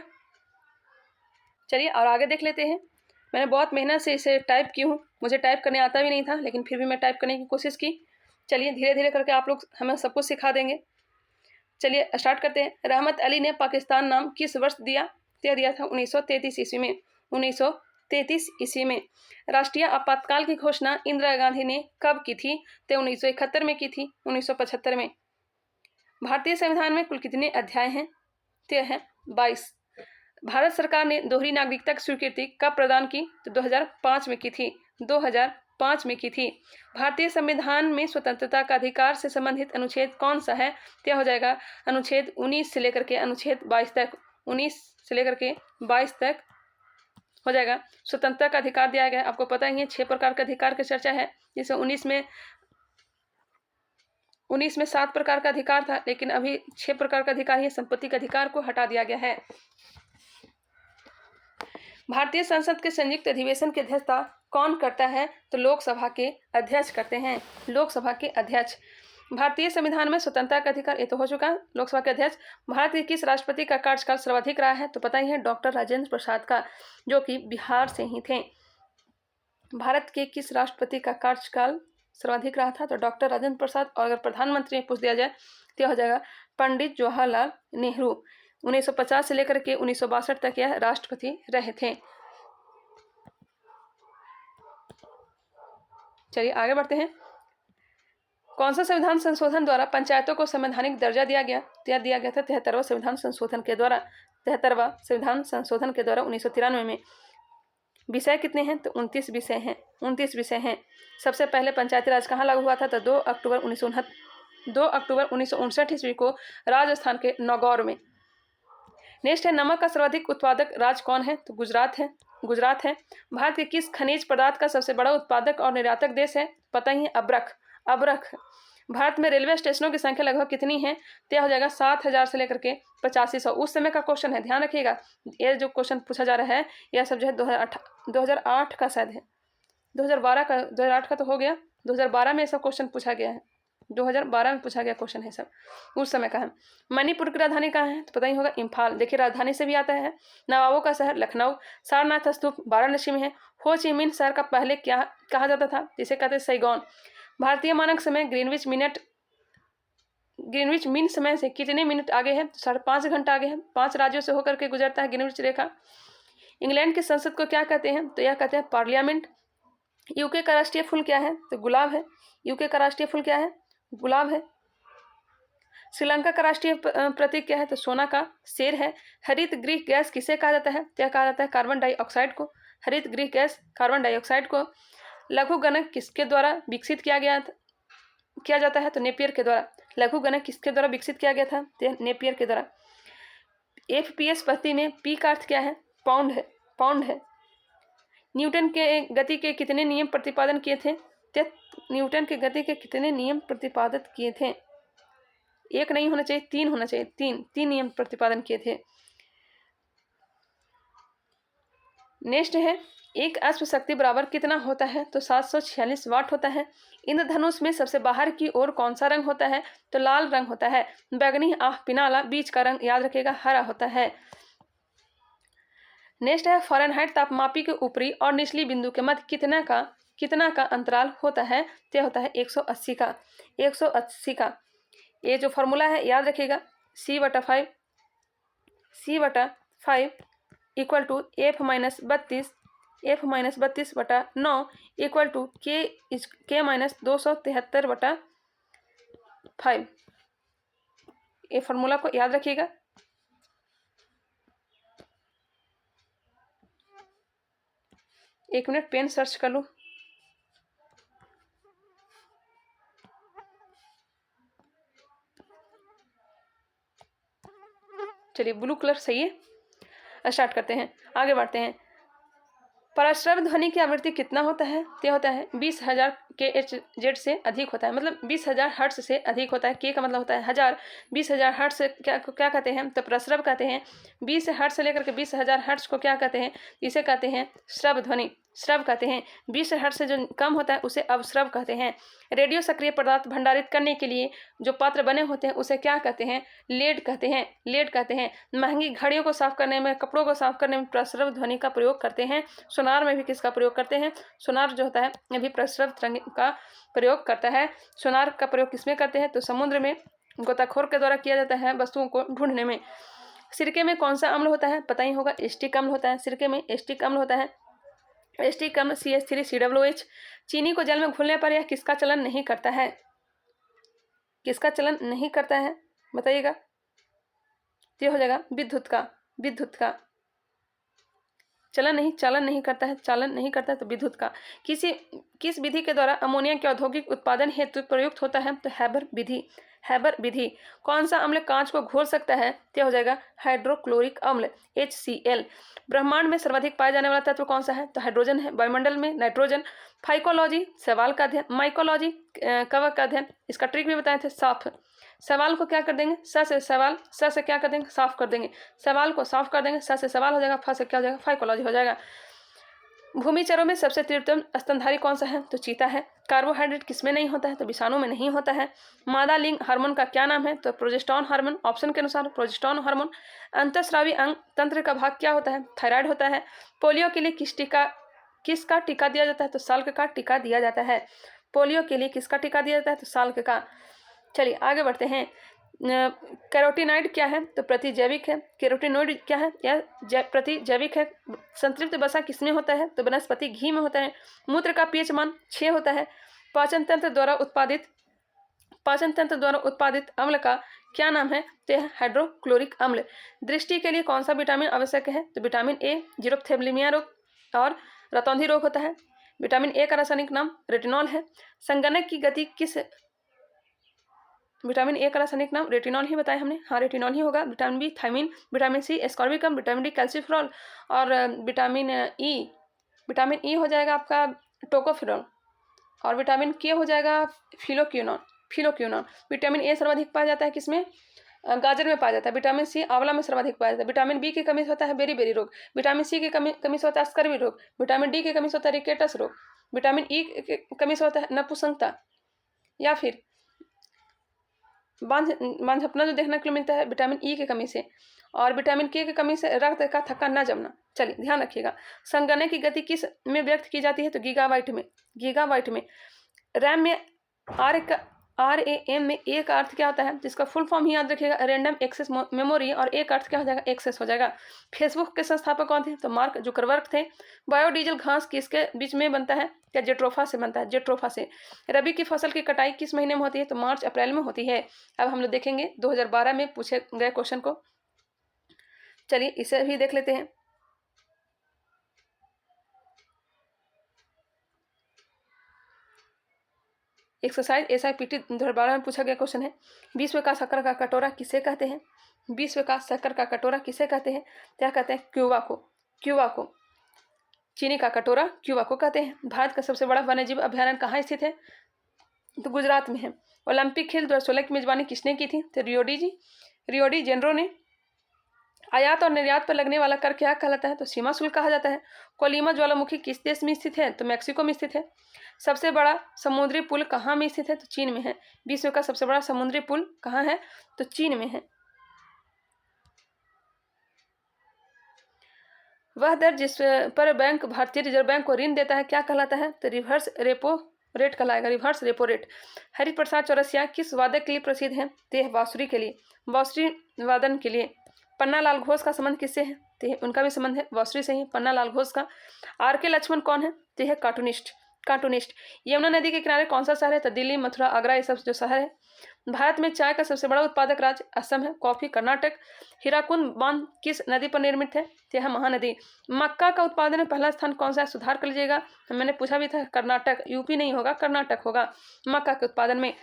चलिए और आगे देख लेते हैं। मैंने बहुत मेहनत से इसे टाइप की हूँ, मुझे टाइप करने आता भी नहीं था, लेकिन फिर भी मैं टाइप करने की कोशिश की। चलिए धीरे धीरे करके आप लोग हमें सब कुछ सिखा देंगे। चलिए स्टार्ट करते हैं। रहमत अली ने पाकिस्तान नाम किस वर्ष दिया? यह दिया था 1933 ईस्वी में। 1933 ईस्वी में। राष्ट्रीय आपातकाल की घोषणा इंदिरा गांधी ने कब की थी? तो 1971 में की थी। 1975 में। भारतीय संविधान में कुल कितने अध्याय हैं? तो यह है 22। भारत सरकार ने दोहरी नागरिकता की स्वीकृति कब प्रदान की? तो 2005 में की थी। 2005 में की थी। भारतीय संविधान में स्वतंत्रता का अधिकार से संबंधित अनुच्छेद कौन सा है? यह हो जाएगा अनुच्छेद 19 से लेकर के अनुच्छेद 22 तक। 19 से लेकर के 22 तक हो जाएगा। स्वतंत्रता का अधिकार दिया गया है। आपको पता ही है 6 प्रकार का अधिकार की चर्चा है, जिसमें 19 में 7 प्रकार का अधिकार था, लेकिन अभी 6 प्रकार का अधिकार ही संपत्ति के अधिकार को हटा दिया गया है। भारतीय संसद के संयुक्त अधिवेशन की अध्यक्षता कौन करता है? तो लोकसभा के अध्यक्ष करते हैं। लोकसभा के अध्यक्ष। भारतीय संविधान में स्वतंत्रता का अधिकार, ये तो हो चुका है। लोकसभा के अध्यक्ष, भारत के किस राष्ट्रपति का कार्यकाल सर्वाधिक रहा है? तो पता ही है, डॉक्टर राजेंद्र प्रसाद का, जो कि बिहार से ही थे। भारत के किस राष्ट्रपति का कार्यकाल सर्वाधिक रहा था? तो डॉक्टर राजेंद्र प्रसाद। और अगर प्रधानमंत्री पूछ दिया जाए तो हो जाएगा पंडित जवाहरलाल नेहरू। 1950 से लेकर के 1962 तक यह राष्ट्रपति रहे थे। चलिए आगे बढ़ते हैं। कौन सा संविधान संशोधन द्वारा पंचायतों को संवैधानिक दर्जा दिया गया? दिया गया था 73वां संविधान संशोधन के द्वारा। 73वां संविधान संशोधन के द्वारा 1993 में। विषय कितने हैं? तो 29 विषय हैं। 29 विषय हैं। सबसे पहले पंचायती राज कहाँ लागू हुआ था? तो 2 अक्टूबर 1959 ईस्वी को राजस्थान के नागौर में। नेक्स्ट है, नमक का सर्वाधिक उत्पादक राज्य कौन है? तो गुजरात है। भारत के किस खनिज पदार्थ का सबसे बड़ा उत्पादक और निर्यातक देश है? पता ही है, अब्रक। भारत में रेलवे स्टेशनों की संख्या लगभग कितनी है? तो हो जाएगा 7000 से लेकर के 8500। उस समय का क्वेश्चन है, ध्यान रखिएगा। ये जो क्वेश्चन पूछा जा रहा है यह सब जो है 2008 का शायद है, 2008 का तो हो गया। 2012 में सब क्वेश्चन पूछा गया है। 2012 में पूछा गया क्वेश्चन है सब, उस समय का है। मणिपुर की राजधानी कहाँ है? तो पता ही होगा, इम्फाल। देखिए राजधानी से भी आता है। नवाबों का शहर लखनऊ। सारनाथ स्तूप वाराणसी में है। हो ची मिन्ह शहर का पहले क्या कहा जाता था? जिसे कहते हैं सैगोन। भारतीय मानक समय ग्रीनविच मीन समय से कितने मिनट आगे है? 5.5 घंटा आगे है। 5 राज्यों से होकर के गुजरता है ग्रीनविच रेखा। इंग्लैंड की संसद को क्या कहते हैं? तो यह कहते हैं पार्लियामेंट। यूके का राष्ट्रीय फूल क्या है? तो गुलाब है। यूके का राष्ट्रीय फूल क्या है? गुलाब है। श्रीलंका का राष्ट्रीय प्रतीक क्या है? तो सोना का शेर है। हरित गृह गैस किसे कहा जाता है? तो कहा जाता है कार्बन डाइऑक्साइड को। हरित गृह गैस कार्बन डाइऑक्साइड को। लघु गणक किसके द्वारा विकसित किया जाता है? तो नेपियर के द्वारा। लघु गणक किसके द्वारा विकसित किया गया था? तो नेपियर के द्वारा। FPS पद्धति में P का अर्थ क्या है? पाउंड है। न्यूटन के गति के कितने नियम प्रतिपादन किए थे? न्यूटन के गति के कितने नियम प्रतिपादित किए थे? 1 नहीं होना चाहिए, 3 होना चाहिए। 3 नियम प्रतिपादन किए थे। नेक्स्ट है, एक अश्व शक्ति बराबर कितना होता है? तो 746 वाट होता है। इंद्रधनुष में सबसे बाहर की ओर कौन सा रंग होता है? तो लाल रंग होता है। बैगनी पिनाला बीच का रंग याद रखिएगा हरा होता है। नेक्स्ट है, फ़ारेनहाइट तापमापी के ऊपरी और निचली बिंदु के मध्य कितना का अंतराल होता है? तो होता है 180 का। ये जो फॉर्मूला है याद रखिएगा, C/5 equal to F-32/9 equal to K-273/5। ये फॉर्मूला को याद रखिएगा। एक मिनट, पेन सर्च कर लूँ। चलिए ब्लू कलर सही है। स्टार्ट करते हैं, आगे बढ़ते हैं। पराश्रव्य ध्वनि की आवृत्ति कितना होता है? तो होता है 20,000 kHz से अधिक होता है, मतलब 20,000 हर्ट्ज से अधिक होता है। के का मतलब होता है 1000। 20,000 हर्ट्ज से क्या कहते हैं? तो प्रस्रव कहते हैं। 20 हर्ट्ज से लेकर के 20,000 हर्ट्ज को क्या कहते हैं? इसे कहते हैं श्रव्य ध्वनि, श्रव्य कहते हैं। 20 हर्ट्ज से जो कम होता है उसे अवश्रव कहते हैं। रेडियो सक्रिय पदार्थ भंडारित करने के लिए जो पात्र बने होते हैं उसे क्या कहते हैं? लेड कहते हैं। महंगी घड़ियों को साफ करने में, कपड़ों को साफ करने में प्रस्रव ध्वनि का प्रयोग करते हैं। सोनार में भी किसका प्रयोग करते हैं? सोनार जो होता है ये भी प्रस्रव ध्वनि का प्रयोग करता है। सोनार का प्रयोग किसमें करते हैं? तो समुद्र में गोताखोर के द्वारा किया जाता है वस्तुओं को ढूंढने में। सिरके में कौन सा अम्ल होता है? पता ही होगा, एस्टिक अम्ल होता है। सिरके में एस्टिक अम्ल होता है। एस्टिक अम्ल CH3COOH। चीनी को जल में घुलने पर यह किसका चलन नहीं करता है? किसका चलन नहीं करता है बताइएगा। ये हो जाएगा विद्युत का। चालन नहीं करता है तो विद्युत का। किस विधि के द्वारा अमोनिया के औद्योगिक उत्पादन हेतु प्रयुक्त होता है? तो हैबर विधि। कौन सा अम्ल कांच को घोल सकता है? तो हो जाएगा हाइड्रोक्लोरिक अम्ल HCl। ब्रह्मांड में सर्वाधिक पाया जाने वाला तत्व कौन सा है? तो हाइड्रोजन है। वायुमंडल में नाइट्रोजन। फाइकोलॉजी सवाल का अध्ययन, माइकोलॉजी कवक का अध्ययन। इसका ट्रिक भी बताए थे, साफ। सवाल को क्या कर देंगे? स से क्या कर देंगे? साफ कर देंगे। सवाल को साफ कर देंगे, स से सवाल हो जाएगा, फ से क्या हो जाएगा? फाइकोलॉजी हो जाएगा। भूमिचरों में सबसे तीव्रतम स्तनधारी कौन सा है? तो चीता है। कार्बोहाइड्रेट किसमें नहीं होता है? तो विषाणु में नहीं होता है। मादा लिंग हार्मोन का क्या नाम है? तो प्रोजेस्टेरॉन हार्मोन। ऑप्शन के अनुसार प्रोजेस्टेरॉन हार्मोन। अंतःस्रावी अंग तंत्र का भाग क्या होता है? थायराइड होता है। पोलियो के लिए किसका टीका दिया जाता है? तो साल्क का टीका दिया जाता है। पोलियो के लिए किसका टीका दिया जाता है? तो साल्क का। चलिए आगे बढ़ते हैं। कैरोटीनॉइड क्या है? तो प्रतिजैविक है। कैरोटीनॉइड क्या है? यह प्रतिजैविक है। संतृप्त वसा किसमें होता है? तो वनस्पति घी में होता है। मूत्र का पीएच मान 6 होता है। पाचन तंत्र द्वारा उत्पादित अम्ल का क्या नाम है? तो यह हाइड्रोक्लोरिक अम्ल। दृष्टि के लिए कौन सा विटामिन आवश्यक है? तो विटामिन ए। जीरोप्थेलिमिया रोग और रतौंधी रोग होता है। विटामिन ए का रासायनिक नाम रेटिनॉल है। संगणक की गति किस विटामिन ए का रासायनिक नाम रेटिनॉल ही बताया हमने। हाँ, रेटिनॉल ही होगा। Vitamin B thiamine, vitamin C ascorbicum, vitamin D calciferol और विटामिन ई हो जाएगा आपका टोकोफेरॉल और विटामिन के हो जाएगा फिलोक्यूनॉन। विटामिन ए सर्वाधिक पाया जाता है किसमें? गाजर में पाया जाता है। विटामिन सी आंवला में सर्वाधिक पाया जाता है। विटामिन बी की कमी से होता है बेरी रोग। विटामिन सी की कमी से होता है स्कर्वी रोग। विटामिन डी की कमी से होता है रिकेटस रोग। विटामिन ई की कमी से होता है नपुंसकता या फिर बांझपना जो देखने के लिए मिलता है विटामिन ई की कमी से। और विटामिन के की कमी से रक्त का थक्का न जमना। चलिए ध्यान रखिएगा। संगणक की गति किस में व्यक्त की जाती है? तो गीगाबाइट में। रैम में RAM में एक अर्थ क्या होता है? जिसका फुल फॉर्म ही याद रखिएगा, रैंडम एक्सेस मेमोरी। और एक अर्थ क्या हो जाएगा? एक्सेस हो जाएगा। फेसबुक के संस्थापक कौन थे? तो मार्क जुकरबर्ग थे। बायोडीजल घास किसके बीच में बनता है? क्या जेट्रोफा से बनता है? जेट्रोफा से। रबी की फसल की कटाई किस महीने में होती है? तो मार्च अप्रैल में होती है। अब हम लोग देखेंगे 2012 में पूछे गए क्वेश्चन को। चलिए इसे भी देख लेते हैं। एक्सरसाइज SIPT 2012 में पूछा गया क्वेश्चन है। विश्व का शक्कर का कटोरा किसे कहते हैं? विश्व का शक्कर का कटोरा किसे कहते हैं? क्या कहते हैं? क्यूबा को। चीनी का कटोरा क्यूबा को कहते हैं। भारत का सबसे बड़ा वन्यजीव अभयारण्य कहाँ स्थित है? तो गुजरात में है। ओलंपिक खेल 2016 की मेजबानी किसने की थी? तो रियो डी जेनेरो ने। आयात और निर्यात पर लगने वाला कर क्या कहलाता है? तो सीमा शुल्क कहा जाता है। कोलिमा ज्वालामुखी किस देश में स्थित है? तो मैक्सिको में स्थित है। सबसे बड़ा समुद्री पुल कहाँ में स्थित है? तो चीन में है। विश्व का सबसे बड़ा समुद्री पुल कहाँ है? तो चीन में है। वह दर जिस पर बैंक भारतीय रिजर्व बैंक को ऋण देता है क्या कहलाता है? तो रिवर्स रेपो रेट कहलाएगा। Reverse repo rate. Hariprasad Chaurasia किस वादक के लिए प्रसिद्ध है? तो बांसुरी के लिए, बांसुरी वादन के लिए। पन्नालाल घोष का संबंध किससे है? तो उनका भी संबंध है बांसुरी से ही, पन्नालाल घोष का। RK लक्ष्मण कौन है? तो है कार्टूनिस्ट। यमुना नदी के किनारे कौन सा शहर है? तो दिल्ली, मथुरा, आगरा, ये सब जो शहर है। भारत में चाय का सबसे बड़ा उत्पादक राज्य असम है। कॉफी कर्नाटक। हीराकुंड बांध किस नदी पर निर्मित है? तो यह महानदी। मक्का का उत्पादन में पहला स्थान कौन सा है? सुधार कर लीजिएगा, मैंने पूछा भी था। कर्नाटक, यूपी नहीं होगा, कर्नाटक होगा मक्का के उत्पादन में।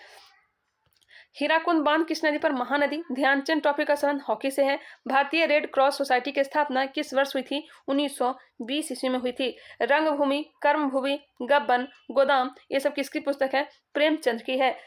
हीराकुंड बांध किस नदी पर? महानदी। ध्यानचंद ट्रॉफी का संबंध हॉकी से है। भारतीय रेड क्रॉस सोसाइटी की स्थापना किस वर्ष हुई थी? 1920 ईस्वी में हुई थी। रंगभूमि, कर्मभूमि, गब्बन, गोदाम, ये सब किसकी पुस्तक है? प्रेमचंद की है।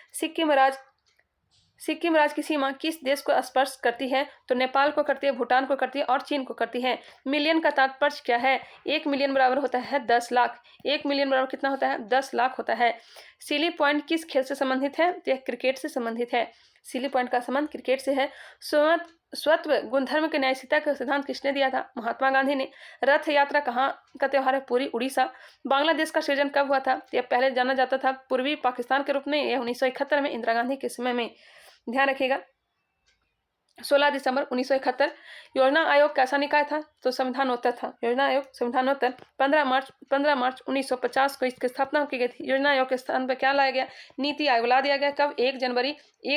सिक्किम राज्य की सीमा किस देश को स्पर्श करती है? तो नेपाल को करती है, भूटान को करती है और चीन को करती है। मिलियन का तात्पर्य क्या है? 1 मिलियन बराबर होता है 10 लाख। 1 मिलियन बराबर कितना होता है? 10 लाख होता है। सिली पॉइंट किस खेल से संबंधित है? तो यह क्रिकेट से संबंधित है। सिली पॉइंट का संबंध क्रिकेट से है। स्वत्व गुणधर्म के न्यायशीता का सिद्धांत किसने दिया था? महात्मा गांधी ने। रथ यात्रा कहाँ का त्योहार है? पूरी उड़ीसा। बांग्लादेश का सृजन कब हुआ था? यह पहले जाना जाता था पूर्वी पाकिस्तान के रूप में। यह 1971 में इंदिरा गांधी के समय में। ध्यान रखिएगा। 16 दिसंबर 1971। योजना आयोग कैसा निकाय था? तो संविधानोत्तर था। योजना आयोग संविधानोत्तर। 15 मार्च 1950 को इसकी स्थापना की गई थी। योजना आयोग के स्थान पर क्या लाया गया? नीति आयोग ला दिया गया। कब? 1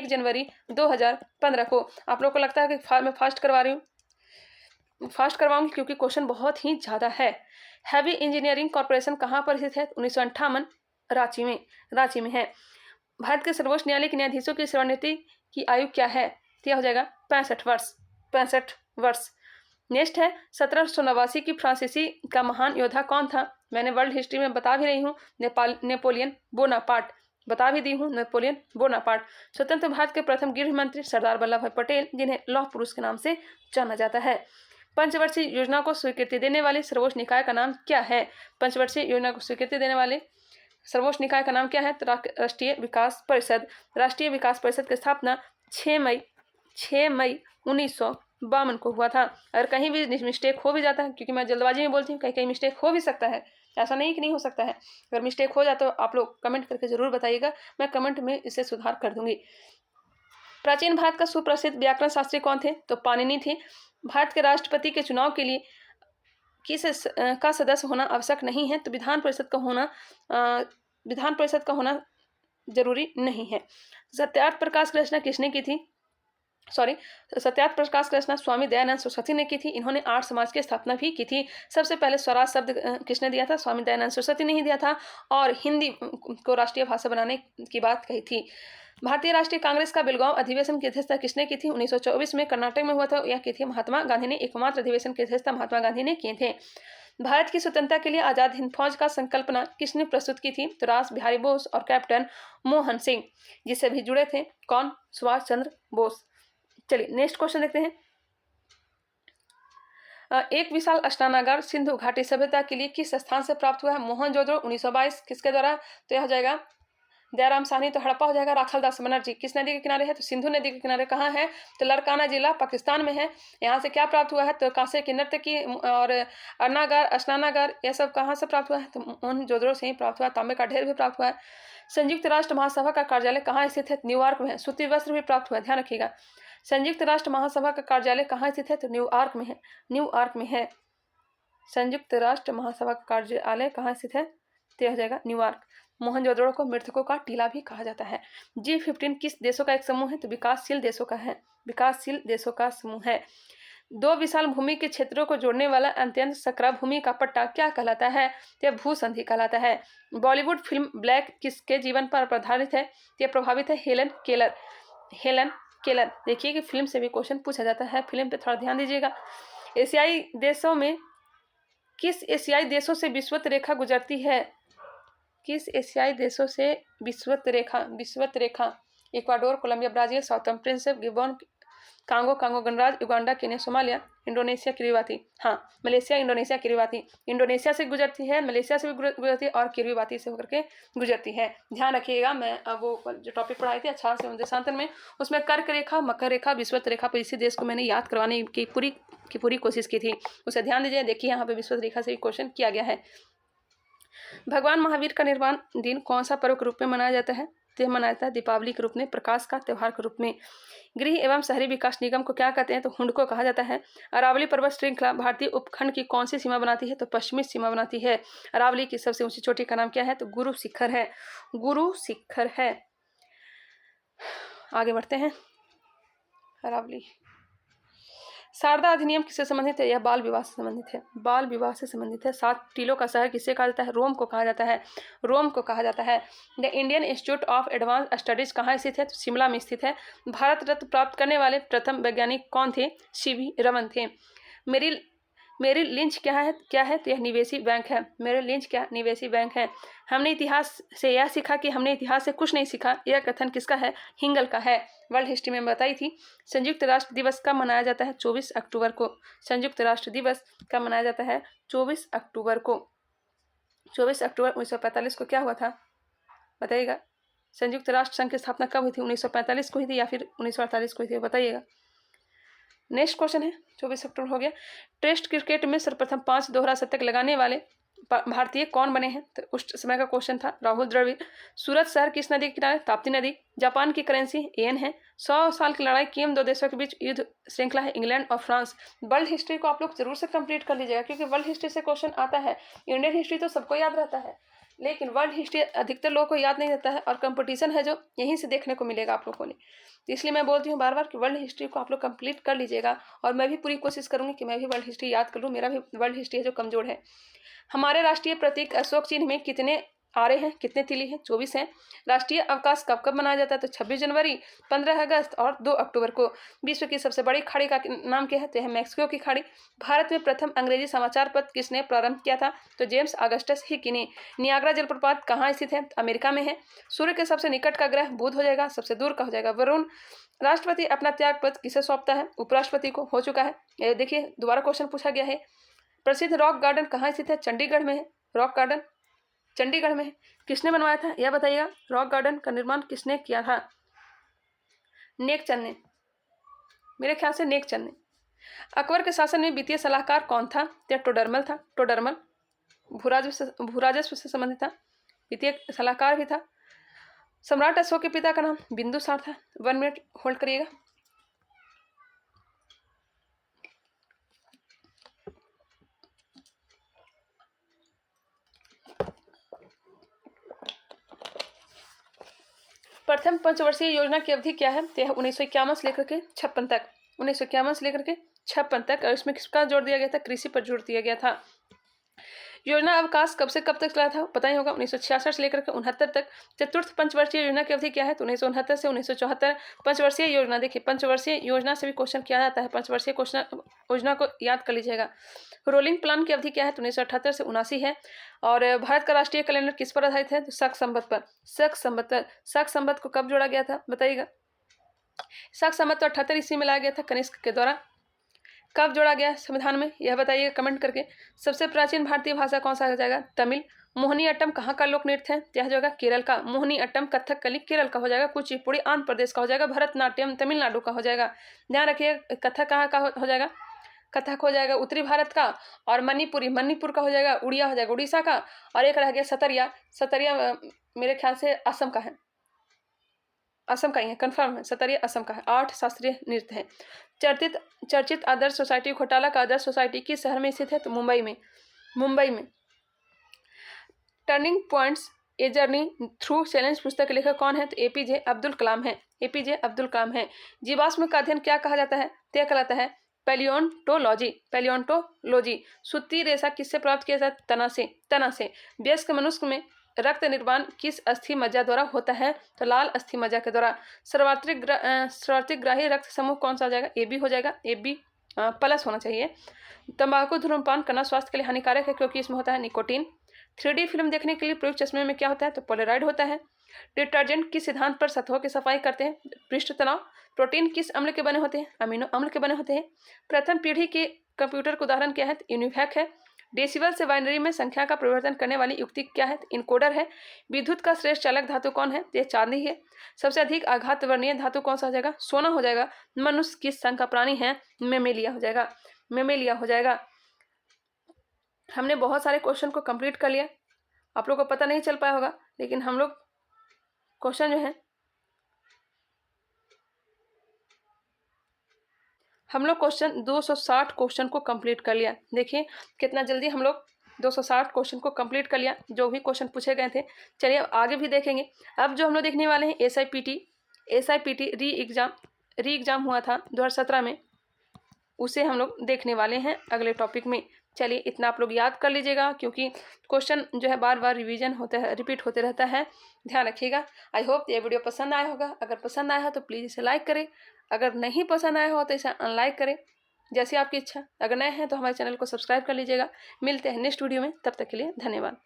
जनवरी 2015 को। आप लोग को लगता है कि मैं फास्ट करवा रही हूँ? फास्ट करवाऊंगी क्योंकि क्वेश्चन बहुत ही ज़्यादा है। हैवी इंजीनियरिंग कॉर्पोरेशन कहाँ पर स्थित है? 1958 रांची में है। भारत के सर्वोच्च न्यायालय के न्यायाधीशों की सेवानिवृत्ति की आयु क्या है? क्या हो जाएगा? 65 वर्ष। नेक्स्ट है 1789 की फ्रांसीसी का महान योद्धा कौन था? मैंने वर्ल्ड हिस्ट्री में बता भी रही हूँ, नेपोलियन बोनापार्ट बता भी दी हूँ, नेपोलियन बोनापार्ट। स्वतंत्र भारत के प्रथम गृह मंत्री सरदार वल्लभ भाई पटेल, जिन्हें लौह पुरुष के नाम से जाना जाता है। पंचवर्षीय योजना को स्वीकृति देने वाले सर्वोच्च निकाय का नाम क्या है? पंचवर्षीय योजना को स्वीकृति देने वाले सर्वोच्च निकाय का नाम क्या है? तो राष्ट्रीय विकास परिषद। राष्ट्रीय विकास परिषद की स्थापना 6 मई 1952 को हुआ था। अगर कहीं भी मिस्टेक हो भी जाता है, क्योंकि मैं जल्दबाजी में बोलती हूँ, कहीं कहीं मिस्टेक हो भी सकता है, ऐसा नहीं कि नहीं हो सकता है। अगर मिस्टेक हो जाए तो आप लोग कमेंट करके जरूर बताइएगा, मैं कमेंट में इसे सुधार कर दूंगी। प्राचीन भारत का सुप्रसिद्ध व्याकरण शास्त्री कौन थे? तो पाणिनि थे। भारत के राष्ट्रपति के चुनाव के लिए किस का सदस्य होना आवश्यक नहीं है? तो विधान परिषद का होना जरूरी नहीं है। सत्यार्थ प्रकाश की रचना किसने की थी? सत्यार्थ प्रकाश की रचना स्वामी दयानंद सरस्वती ने की थी। इन्होंने आर्य समाज की स्थापना भी की थी। सबसे पहले स्वराज शब्द किसने दिया था? स्वामी दयानंद सरस्वती ने ही दिया था, और हिंदी को राष्ट्रीय भाषा बनाने की बात कही थी। भारतीय राष्ट्रीय कांग्रेस का बेलगांव अधिवेशन की अध्यक्षता किसने की थी? 1924 में कर्नाटक में हुआ था। यह की थी महात्मा गांधी ने। एकमात्र अधिवेशन की अध्यक्षता महात्मा गांधी ने किए थे। भारत की स्वतंत्रता के लिए आजाद हिंद फौज का संकल्पना किसने प्रस्तुत की थी? तो रास बिहारी बोस और कैप्टन मोहन सिंह, जिससे भी जुड़े थे कौन? सुभाष चंद्र बोस। चलिए नेक्स्ट क्वेश्चन देखते हैं। एक विशाल स्नानागार सिंधु घाटी सभ्यता के लिए किस स्थान से प्राप्त हुआ है? मोहनजोदड़ो 1922 किसके द्वारा? तो यह हो जाएगा दयाराम साहनी। तो हड़प्पा हो जाएगा राखालदास बनर्जी। किस नदी के किनारे है? तो सिंधु नदी के किनारे। कहाँ है? तो लड़काना जिला पाकिस्तान में है। यहाँ से क्या प्राप्त हुआ है? तो कांसे की नृत्य की और अर्नागार स्नानागार, यह सब कहाँ से प्राप्त हुआ है? तो मोहनजोदड़ो से ही प्राप्त हुआ। तांबे का ढेर भी प्राप्त हुआ है। संयुक्त राष्ट्र महासभा का कार्यालय कहाँ स्थित है? न्यूयॉर्क में है। सूती वस्त्र भी प्राप्त हुआ है, ध्यान रखिएगा। संयुक्त राष्ट्र महासभा का कार्यालय कहाँ स्थित है? तो न्यूयॉर्क में है। न्यूयॉर्क में है संयुक्त राष्ट्र महासभा का कार्यालय। कहाँ स्थित है? तो हो जाएगा न्यूयॉर्क। मोहनजोदड़ो को मृतकों का टीला भी कहा जाता है। G15 किस देशों का एक समूह है? तो विकासशील देशों का है। विकासशील देशों का समूह है। दो विशाल भूमि के क्षेत्रों को जोड़ने वाला अत्यंत सकरा भूमि का पट्टा क्या कहलाता है? यह भूसंधि कहलाता है। बॉलीवुड फिल्म ब्लैक किसके जीवन पर आधारित है? यह प्रभावित है हेलन केलर। Helen Keller. देखिए कि फिल्म से भी क्वेश्चन पूछा जाता है, फिल्म पे थोड़ा ध्यान दीजिएगा। एशियाई देशों में किस एशियाई देशों से विषुवत रेखा गुजरती है? किस एशियाई देशों से विषुवत रेखा? Ecuador, Colombia, Brazil, south Principe, Gabon, Congo गणराज्य, Uganda, Kenya, Somalia, Indonesia, Kiribati. हाँ, मलेशिया, इंडोनेशिया, किरिबाती। इंडोनेशिया से गुजरती है, मलेशिया से भी गुजरती है, और किरिबाती से होकर के गुजरती है। ध्यान रखिएगा, मैं वो जो टॉपिक पढ़ाई थी अच्छा से देशांतर में, उसमें कर्क रेखा, मकर रेखा, विषुवत रेखा पर इसी देश को मैंने याद करवाने की पूरी कोशिश की थी, उसे ध्यान दीजिए। देखिए यहाँ पे विषुवत रेखा से क्वेश्चन किया गया है। भगवान महावीर का निर्वाण दिन कौन सा पर्व के रूप में मनाया जाता है? तो मनाया जाता है दीपावली के रूप में, प्रकाश का त्यौहार के रूप में। गृह एवं शहरी विकास निगम को क्या कहते हैं? तो हुंडको कहा जाता है। अरावली पर्वत श्रृंखला भारतीय उपखंड की कौन सी सीमा बनाती है? तो पश्चिमी सीमा बनाती है। अरावली की सबसे ऊंची चोटी का नाम क्या है? तो गुरु शिखर है। गुरु शिखर है। आगे बढ़ते हैं। अरावली। शारदा अधिनियम किससे संबंधित है? यह बाल विवाह से संबंधित है। बाल विवाह से संबंधित है। 7 टीलों का शहर किसे कहा जाता है? रोम को कहा जाता है। रोम को कहा जाता है। The Indian institute of advance studies कहाँ स्थित है? तो शिमला में स्थित है। भारत रत्न प्राप्त करने वाले प्रथम वैज्ञानिक कौन थे? सीवी रमन थे। मेरिल लिंच क्या है? तो यह निवेशी बैंक है। मेरिल लिंच क्या? निवेशी बैंक है। हमने इतिहास से यह सीखा कि हमने इतिहास से कुछ नहीं सीखा, यह कथन किसका है? हिंगल का है। वर्ल्ड हिस्ट्री में बताई थी। संयुक्त राष्ट्र दिवस कब मनाया जाता है? 24 अक्टूबर को। संयुक्त राष्ट्र दिवस कब मनाया जाता है? 24 अक्टूबर को। 24 अक्टूबर 1945 को क्या हुआ था? बताइएगा। संयुक्त राष्ट्र संघ की स्थापना कब हुई थी? 1945 को हुई थी या फिर 1948 को हुई थी? बताइएगा। नेक्स्ट क्वेश्चन है। 24 अक्टूबर हो गया। टेस्ट क्रिकेट में सर्वप्रथम 5 दोहरा शतक लगाने वाले भारतीय कौन बने हैं? तो उस समय का क्वेश्चन था राहुल द्रविड़। सूरत शहर किस नदी के किनारे? ताप्ती नदी। जापान की करेंसी येन है। 100 साल की लड़ाई किन दो देशों के बीच युद्ध श्रृंखला है? इंग्लैंड और फ्रांस। वर्ल्ड हिस्ट्री को आप लोग जरूर से कंप्लीट कर लीजिएगा, क्योंकि वर्ल्ड हिस्ट्री से क्वेश्चन आता है। इंडियन हिस्ट्री तो सबको याद रहता है, लेकिन वर्ल्ड हिस्ट्री अधिकतर लोगों को याद नहीं रहता है, और कंपटीशन है जो यहीं से देखने को मिलेगा आप लोगों को। तो इसलिए मैं बोलती हूँ बार बार कि वर्ल्ड हिस्ट्री को आप लोग कंप्लीट कर लीजिएगा, और मैं भी पूरी कोशिश करूँगी कि मैं भी वर्ल्ड हिस्ट्री याद कर लूँ। मेरा भी वर्ल्ड हिस्ट्री है जो कमजोर है। हमारे राष्ट्रीय प्रतीक अशोक चिन्ह में कितने आरे हैं, कितने तिली हैं? 24 हैं। राष्ट्रीय अवकाश कब कब मनाया जाता है? तो 26 जनवरी, 15 अगस्त और 2 अक्टूबर को। विश्व की सबसे बड़ी खाड़ी का नाम क्या है? तो यह मैक्सिको की खाड़ी। भारत में प्रथम अंग्रेजी समाचार पत्र किसने प्रारंभ किया था? तो जेम्स ऑगस्टस हिकी ने। नियाग्रा जलप्रपात कहाँ स्थित है? तो अमेरिका में है। सूर्य के सबसे निकट का ग्रह बुध हो जाएगा, सबसे दूर का हो जाएगा वरुण। राष्ट्रपति अपना त्याग पत्र किसे सौंपता है? उपराष्ट्रपति को। हो चुका है। ये देखिए दोबारा क्वेश्चन पूछा गया है। प्रसिद्ध रॉक गार्डन कहाँ स्थित है? चंडीगढ़ में है। रॉक गार्डन चंडीगढ़ में है। किसने बनवाया था यह बताइएगा? रॉक गार्डन का निर्माण किसने किया था? नेकचंद ने, मेरे ख्याल से नेकचंद ने। अकबर के शासन में वित्तीय सलाहकार कौन था? तो टोडरमल था। टोडरमल भूराजस्व से संबंधित था, वित्तीय सलाहकार भी था। सम्राट अशोक के पिता का नाम बिंदुसार था। 1 मिनट होल्ड करिएगा। प्रथम पंचवर्षीय योजना की अवधि क्या है? तो यह 1951 से लेकर के 56 तक, 1951 से लेकर के 56 तक। और इसमें किसका जोर दिया गया था? कृषि पर जोर दिया गया था। योजना अवकाश कब से कब तक चला था? पता ही होगा, 1966 से लेकर के 69 तक। चतुर्थ पंचवर्षीय योजना की अवधि क्या है? तो 1969 से 1974। पंचवर्षीय योजना, देखिए पंचवर्षीय योजना से भी क्वेश्चन किया जाता है, पंचवर्षीय क्वेश्चन योजना को याद कर लीजिएगा। रोलिंग प्लान की अवधि क्या है? तो 1978 से 79 है। और भारत का राष्ट्रीय कैलेंडर किस पर आधारित है? तो शक संवत पर। शक संवत पर। शक संवत को कब जोड़ा गया था बताइएगा? शक संवत तो 78 ईस्वी में लाया गया था कनिष्क के द्वारा। कब जोड़ा गया संविधान में यह बताइएगा कमेंट करके। सबसे प्राचीन भारतीय भाषा कौन सा हो जाएगा? तमिल। मोहिनी अट्टम कहाँ का लोक नृत्य है? यह जो होगा केरल का। मोहिनी अट्टम कथकली केरल का हो जाएगा। कुचिपुड़ी आंध्र प्रदेश का हो जाएगा। भरतनाट्यम तमिलनाडु का हो जाएगा। ध्यान रखिए कथक कहाँ का हो जाएगा? कथक हो जाएगा उत्तरी भारत का। और मणिपुरी मणिपुर का हो जाएगा। उड़िया हो जाएगा उड़ीसा का। और एक रह गया सतरिया। सतरिया मेरे ख्याल से असम का है, असम का ही है, कन्फर्म है, सतरिया असम का है। 8 शास्त्रीय नृत्य है। चर्चित आदर्श सोसाइटी घोटाला का आदर्श सोसाइटी किस शहर में स्थित है? तो मुंबई में। मुंबई में। Turning points a journey through challenge पुस्तक के लेखक कौन है? तो एपीजे अब्दुल कलाम है। एपीजे अब्दुल कलाम है। जीवाश्म का अध्ययन क्या कहा जाता है? तय कहलाता है पैलियोंटोलॉजी। पैलियोंटोलॉजी। सूती रेशा किससे प्राप्त किया जाता है? तना से। तना से। वयस्क मनुष्य में रक्त निर्माण किस अस्थि मज्जा द्वारा होता है? तो लाल अस्थि मज्जा के द्वारा। सर्वाधिक ग्राही रक्त समूह कौन सा हो जाएगा? ए बी हो जाएगा। ए बी प्लस होना चाहिए। तंबाकू धूम्रपान करना स्वास्थ्य के लिए हानिकारक है क्योंकि इसमें होता है निकोटीन। 3D फिल्म देखने के लिए प्रयुक्त चश्मे में क्या होता है? तो पोलराइड होता है। डिटर्जेंट किस सिद्धांत पर सतहों की सफाई करते हैं? पृष्ठ तनाव। प्रोटीन किस अम्ल के बने होते हैं? अमीनो अम्ल के बने होते हैं। प्रथम पीढ़ी के कंप्यूटर का उदाहरण क्या है? यूनिवैक है। डेसिबल से बाइनरी में संख्या का परिवर्तन करने वाली युक्ति क्या है? इनकोडर है। विद्युत का श्रेष्ठ चालक धातु कौन है? यह चांदी है। सबसे अधिक आघात वर्णीय धातु कौन सा हो जाएगा? सोना हो जाएगा। मनुष्य किस संघ का प्राणी है? मेमेलिया हो जाएगा। मेमेलिया हो जाएगा। हमने बहुत सारे क्वेश्चन को कंप्लीट कर लिया। आप लोग को पता नहीं चल पाया होगा, लेकिन हम लोग क्वेश्चन जो है हम लोग क्वेश्चन 260 क्वेश्चन को कंप्लीट कर लिया। देखिए कितना जल्दी हम लोग 260 क्वेश्चन को कंप्लीट कर लिया, जो भी क्वेश्चन पूछे गए थे। चलिए अब आगे भी देखेंगे। अब जो हम लोग देखने वाले हैं एसआईपीटी री एग्ज़ाम हुआ था 2017 में, उसे हम लोग देखने वाले हैं अगले टॉपिक में। चलिए इतना आप लोग याद कर लीजिएगा, क्योंकि क्वेश्चन जो है बार बार रिवीजन होता है, रिपीट होते रहता है। ध्यान रखिएगा। आई होप ये वीडियो पसंद आया होगा। अगर पसंद आया हो तो प्लीज़ इसे लाइक करें। अगर नहीं पसंद आया हो तो इसे अनलाइक करें, जैसी आपकी इच्छा। अगर नए हैं तो हमारे चैनल को सब्सक्राइब कर लीजिएगा। मिलते हैं नेक्स्ट वीडियो में, तब तक के लिए धन्यवाद।